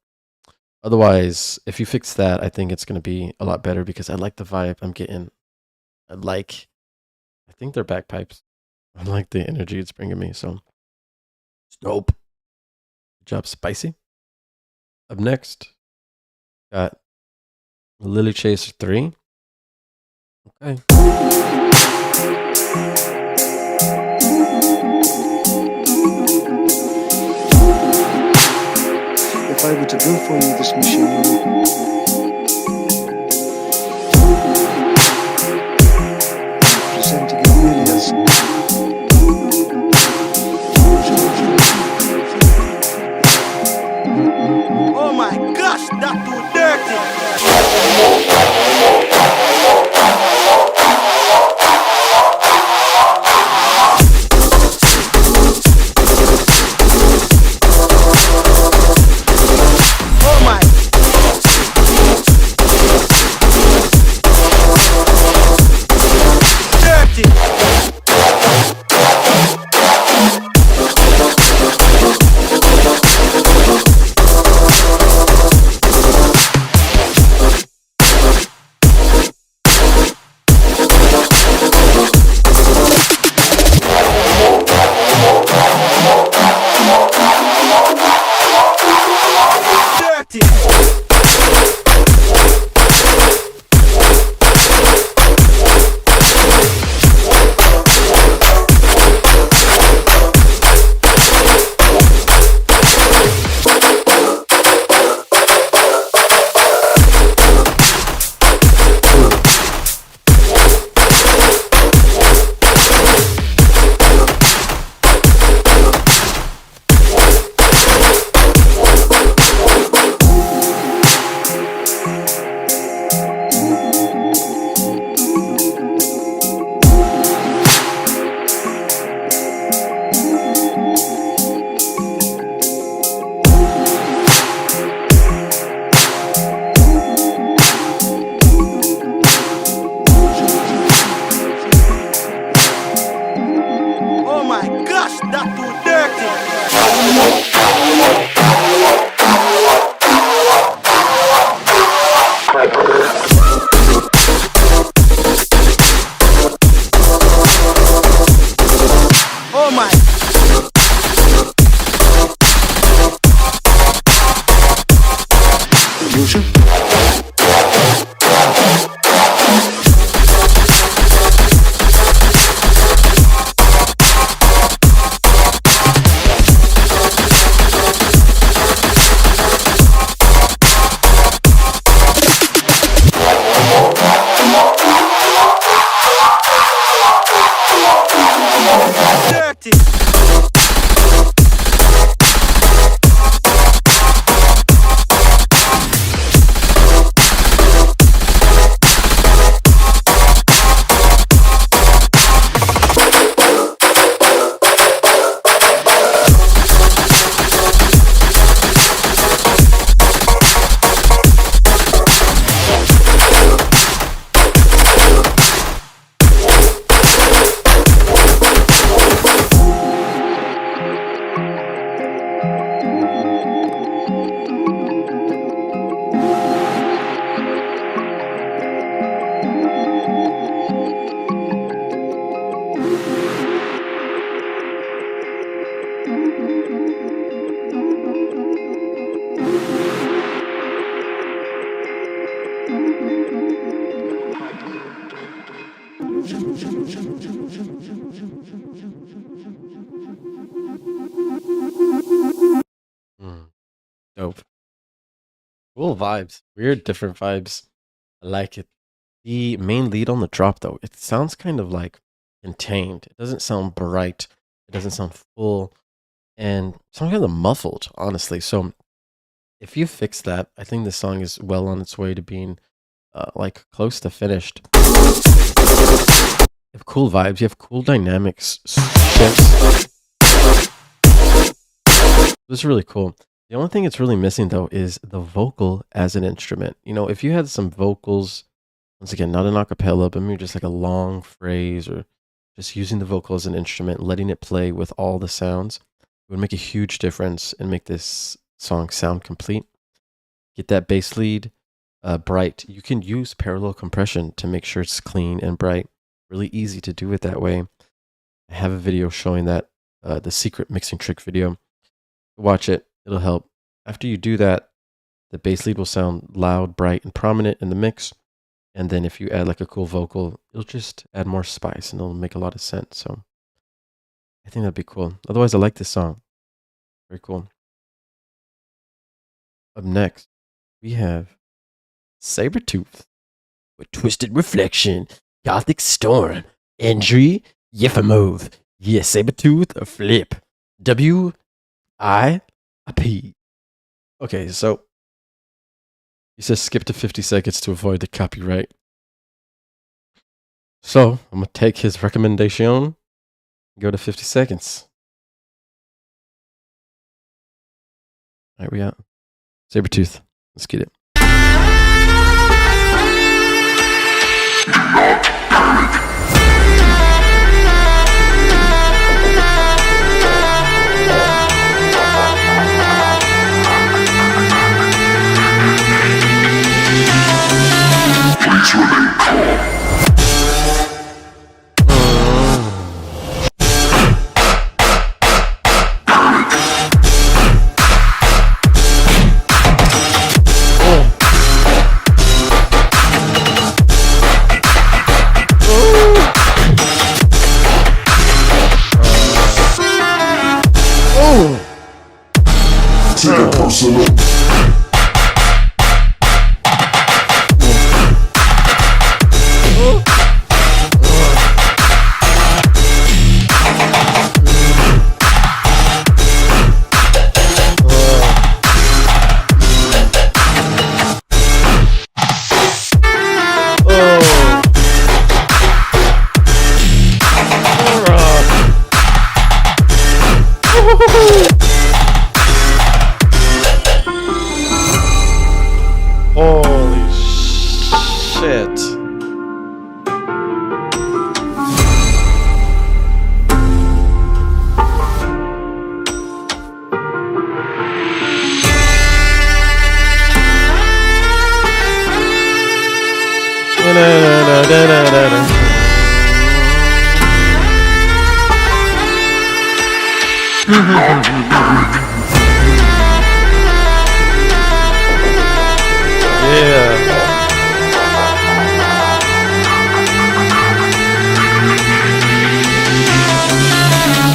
Otherwise, if you fix that, I think it's going to be a lot better, because I like the vibe I'm getting. I think they're bagpipes. I like the energy it's bringing me, so nope. Good job, Spicy. Up next, got Lily Chaser 3. Okay. If I were to build for you this machine, presenting it really as oh my gosh, that's too dirty. Dope. Cool vibes. Weird, different vibes. I like it. The main lead on the drop, though, it sounds kind of like contained. It doesn't sound bright. It doesn't sound full. And sounds kind of muffled, honestly. So if you fix that, I think the song is well on its way to being like close to finished. You have cool vibes. You have cool dynamics. Shifts. This is really cool. The only thing it's really missing, though, is the vocal as an instrument. You know, if you had some vocals, once again, not an acapella, but maybe just like a long phrase or just using the vocal as an instrument, letting it play with all the sounds, it would make a huge difference and make this song sound complete. Get that bass lead bright. You can use parallel compression to make sure it's clean and bright. Really easy to do it that way. I have a video showing that, the secret mixing trick video. Watch it. It'll help. After you do that, the bass lead will sound loud, bright, and prominent in the mix. And then if you add like a cool vocal, it'll just add more spice and it'll make a lot of sense. So I think that'd be cool. Otherwise, I like this song. Very cool. Up next, we have Sabretooth with Twisted Reflection, Gothic Storm, Entry, Yefimov. Yeah, Sabretooth, a flip. WIP. Okay, so he says skip to 50 seconds to avoid the copyright. So I'm gonna take his recommendation and go to 50 seconds. All right, we out. Sabretooth. Let's get it. Please remain calm. Take it personal. Holy shit. Yeah.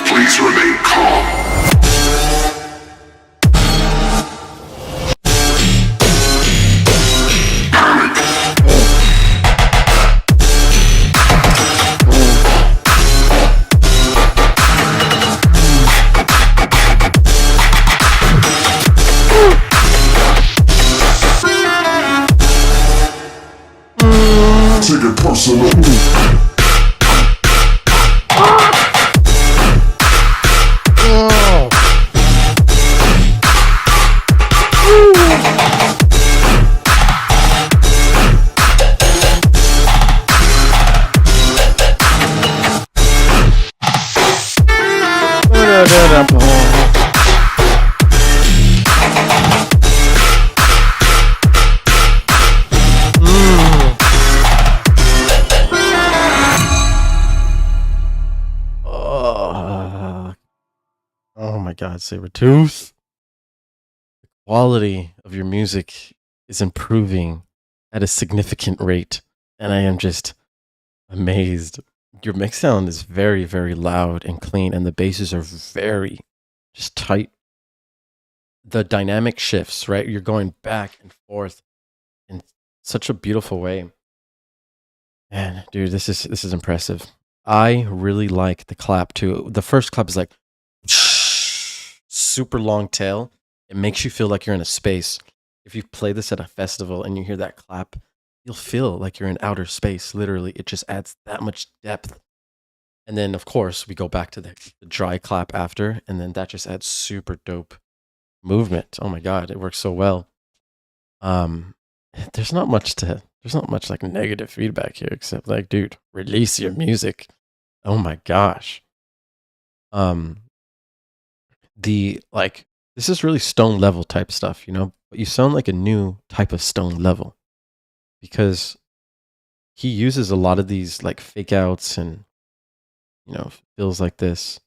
Please remain calm. Take it personal. Oh my God, Sabretooth. The quality of your music is improving at a significant rate, and I am just amazed. your mix sound is very, very loud and clean, and the basses are very just tight. The dynamic shifts, right? You're going back and forth in such a beautiful way. Man, dude, this is impressive. I really like the clap too. The first clap is like super long tail. It makes you feel like you're in a space. If you play this at a festival and you hear that clap, you'll feel like you're in outer space. Literally, it just adds that much depth. And then, of course, we go back to the dry clap after, and then that just adds super dope movement. Oh my god, it works so well. There's not much like negative feedback here, except like, dude, release your music. Oh my gosh. This is really Stone level type stuff, you know, but you sound like a new type of Stone level because he uses a lot of these like fake outs and, you know, feels like this.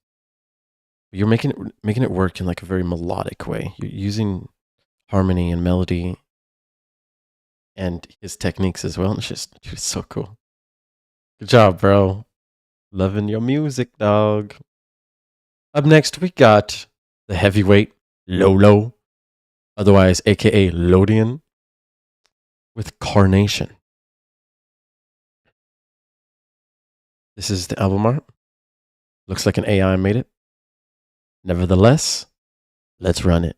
You're making it work in like a very melodic way. You're using harmony and melody and his techniques as well. And it's just, dude, it's so cool. Good job, bro. Loving your music, dog. Up next, we got the heavyweight Lolo, otherwise aka Lodian, with Carnation. This is the album art. Looks like an AI made it. Nevertheless, let's run it.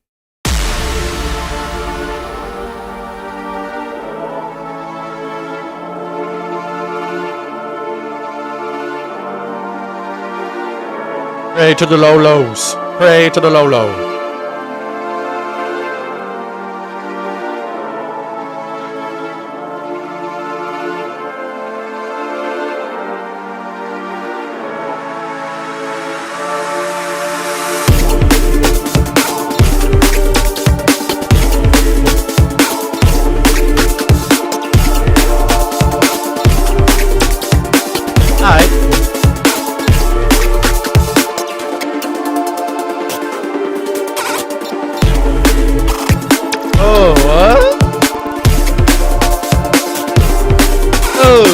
Pray to the Lolos. Pray to the Lolo. Oh, what? Oh.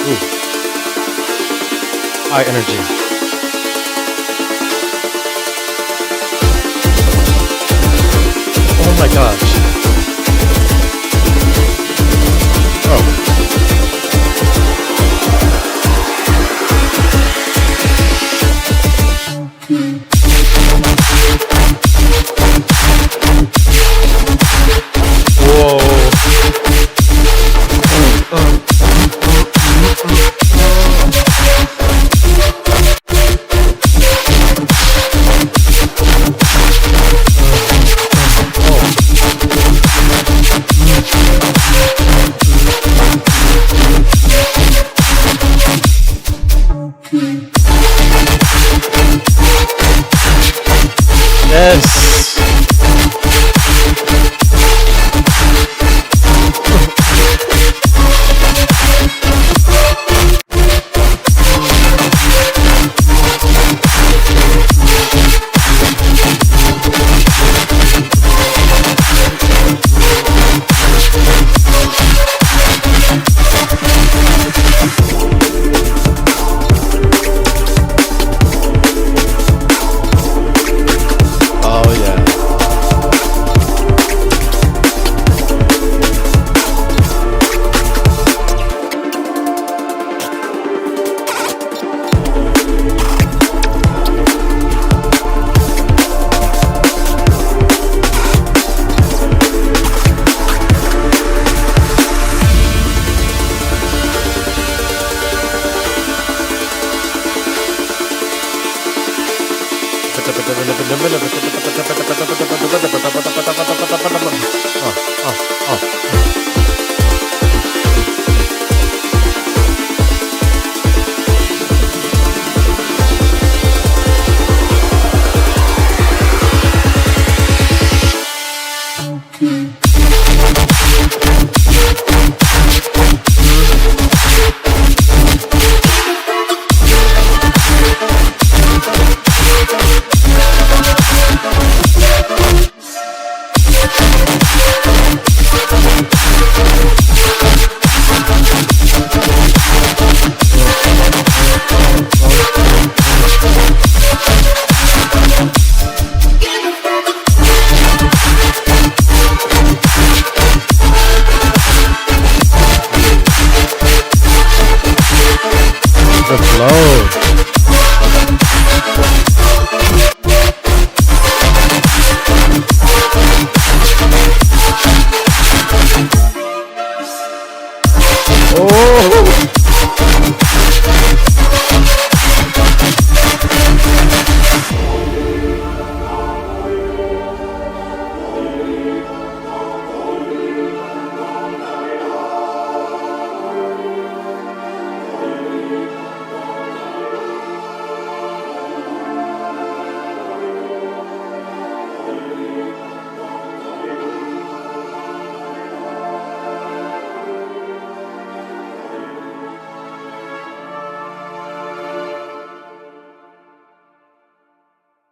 Ooh. High energy. Oh my gosh. Oh. Yes.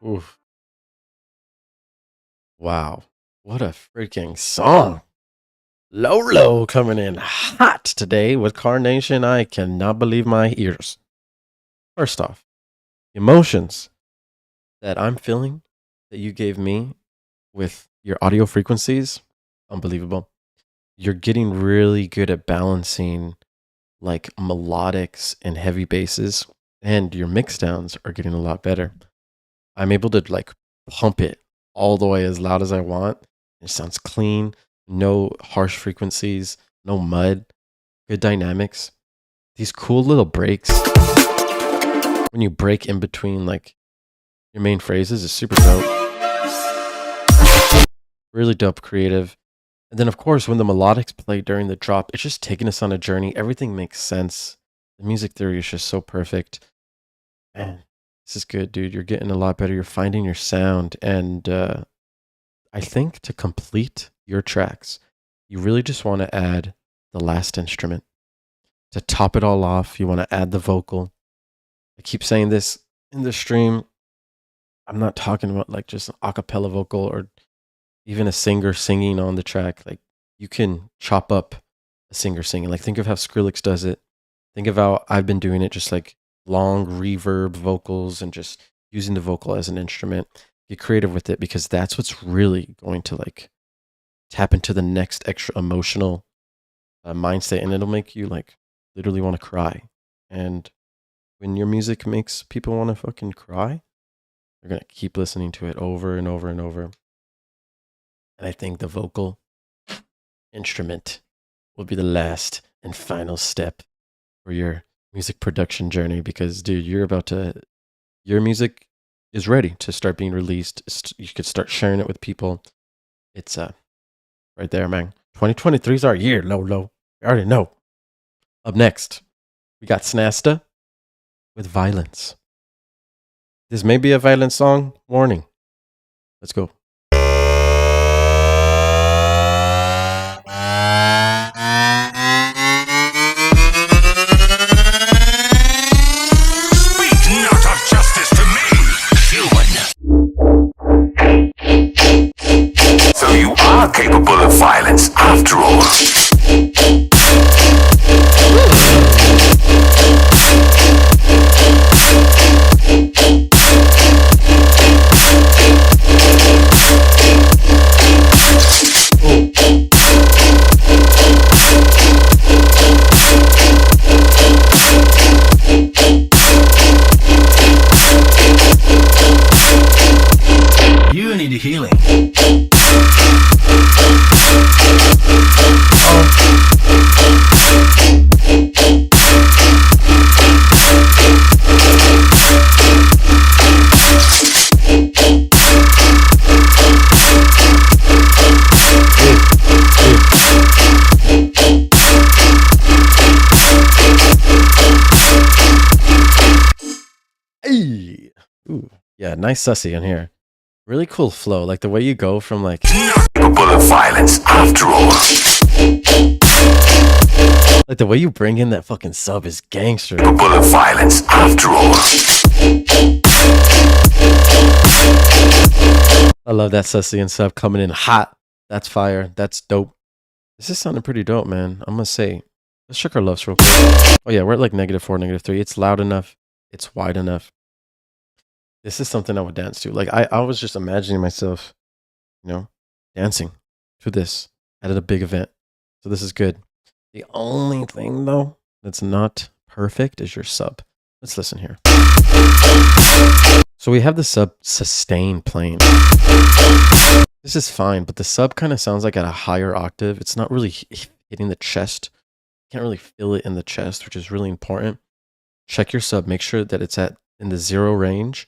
Oof. Wow. What a freaking song. Lolo coming in hot today with Carnation. I cannot believe my ears. First off, emotions that I'm feeling that you gave me with your audio frequencies, unbelievable. You're getting really good at balancing like melodics and heavy basses, and your mix downs are getting a lot better. I'm able to like pump it all the way as loud as I want. It sounds clean, no harsh frequencies, no mud, good dynamics. These cool little breaks when you break in between like your main phrases is super dope. Really dope, creative. And then of course when the melodics play during the drop, it's just taking us on a journey. Everything makes sense. The music theory is just so perfect. Man, this is good, dude. You're getting a lot better. You're finding your sound. And I think to complete your tracks, you really just want to add the last instrument. To top it all off, you want to add the vocal. I keep saying this in the stream. I'm not talking about like just an a cappella vocal or even a singer singing on the track. Like you can chop up a singer singing. Like think of how Skrillex does it. Think of how I've been doing it, just like long reverb vocals and just using the vocal as an instrument. Get creative with it because that's what's really going to like tap into the next extra emotional mindset, and it'll make you like literally want to cry. And when your music makes people want to fucking cry, they're going to keep listening to it over and over and over. And I think the vocal instrument will be the last and final step for your music production journey because, dude, your music is ready to start being released. You could start sharing it with people. It's right there, man. 2023 is our year, Lolo. You already know. Up next, we got Snasta with Violence. This may be a violent song. Warning. Let's go. So you are capable of violence after all. You need a healing. Hey. Ooh. Yeah, nice sussy in here. Really cool flow. Like the way you go from like Capable of violence after all. like the way you bring in that fucking sub is gangster. Capable of violence after all. I love that sussy and sub coming in hot. That's fire. That's dope. This is sounding pretty dope, man. I'm gonna say, let's check our loves real quick. Oh yeah, we're at like -4, -3. It's loud enough. It's wide enough. This is something I would dance to. Like I was just imagining myself, you know, dancing to this at a big event. So this is good. The only thing though that's not perfect is your sub. Let's listen here. So we have the sub sustain playing. This is fine, but the sub kind of sounds like at a higher octave. It's not really hitting the chest. Can't really feel it in the chest, which is really important. Check your sub. Make sure that it's in the 0 range,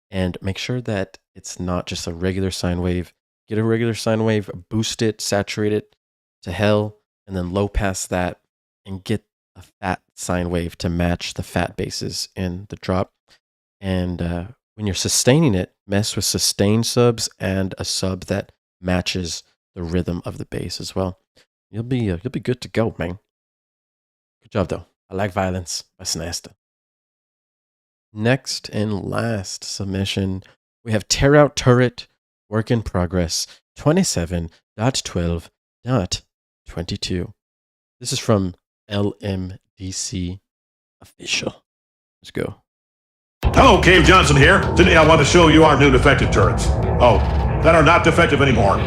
and make sure that it's not just a regular sine wave. Get a regular sine wave, boost it, saturate it to hell, and then low pass that, and get a fat sine wave to match the fat basses in the drop. And when you're sustaining it, mess with sustain subs and a sub that matches the rhythm of the bass as well. You'll be good to go, man. Good job though. I like Violence by Snasta. Next and last submission we have Tear Out Turret, work in progress, 27.12.22. This is from LMDC Official. Let's go. Hello, Cave Johnson here. Today I want to show you our new defective turrets. Oh, that are not defective anymore.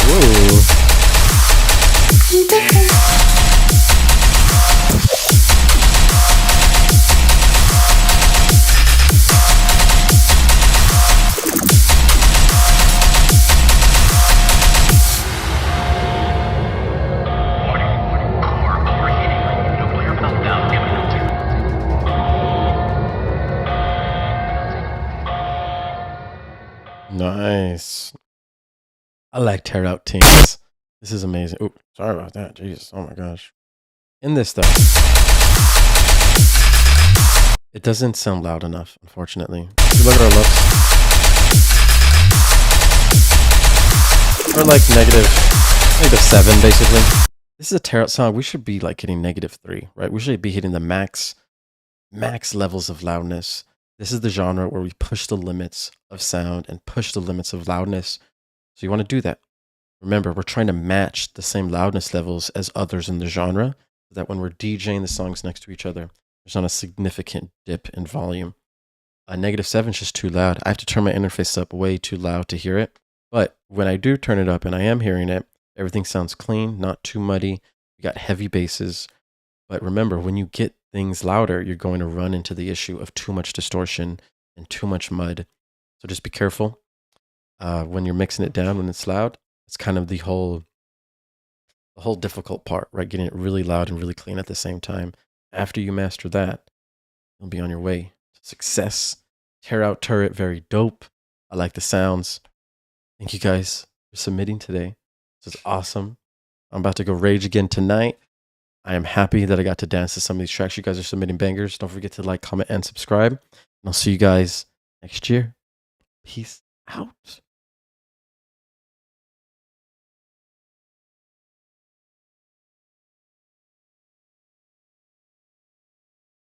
Whoa. Nice. I like Tear Out teams. This is amazing. Oh, sorry about that. Jesus. Oh my gosh. In this though, it doesn't sound loud enough, unfortunately. If you look at our looks, we're like -7 basically. This is a Tear Out song. We should be like hitting -3, right? We should be hitting the max levels of loudness. This is the genre where we push the limits of sound and push the limits of loudness. So you want to do that. Remember, we're trying to match the same loudness levels as others in the genre, so that when we're DJing the songs next to each other, there's not a significant dip in volume. -7 is just too loud. I have to turn my interface up way too loud to hear it. But when I do turn it up and I am hearing it, everything sounds clean, not too muddy. You got heavy basses. But remember, when you get things louder, you're going to run into the issue of too much distortion and too much mud. So just be careful when you're mixing it down when it's loud. It's kind of the whole difficult part, right? Getting it really loud and really clean at the same time. After you master that, you'll be on your way to success. Tear Out Turret, very dope. I like the sounds. Thank you guys for submitting today. This is awesome. I'm about to go rage again tonight. I am happy that I got to dance to some of these tracks. You guys are submitting bangers. Don't forget to like, comment, and subscribe. And I'll see you guys next year. Peace out.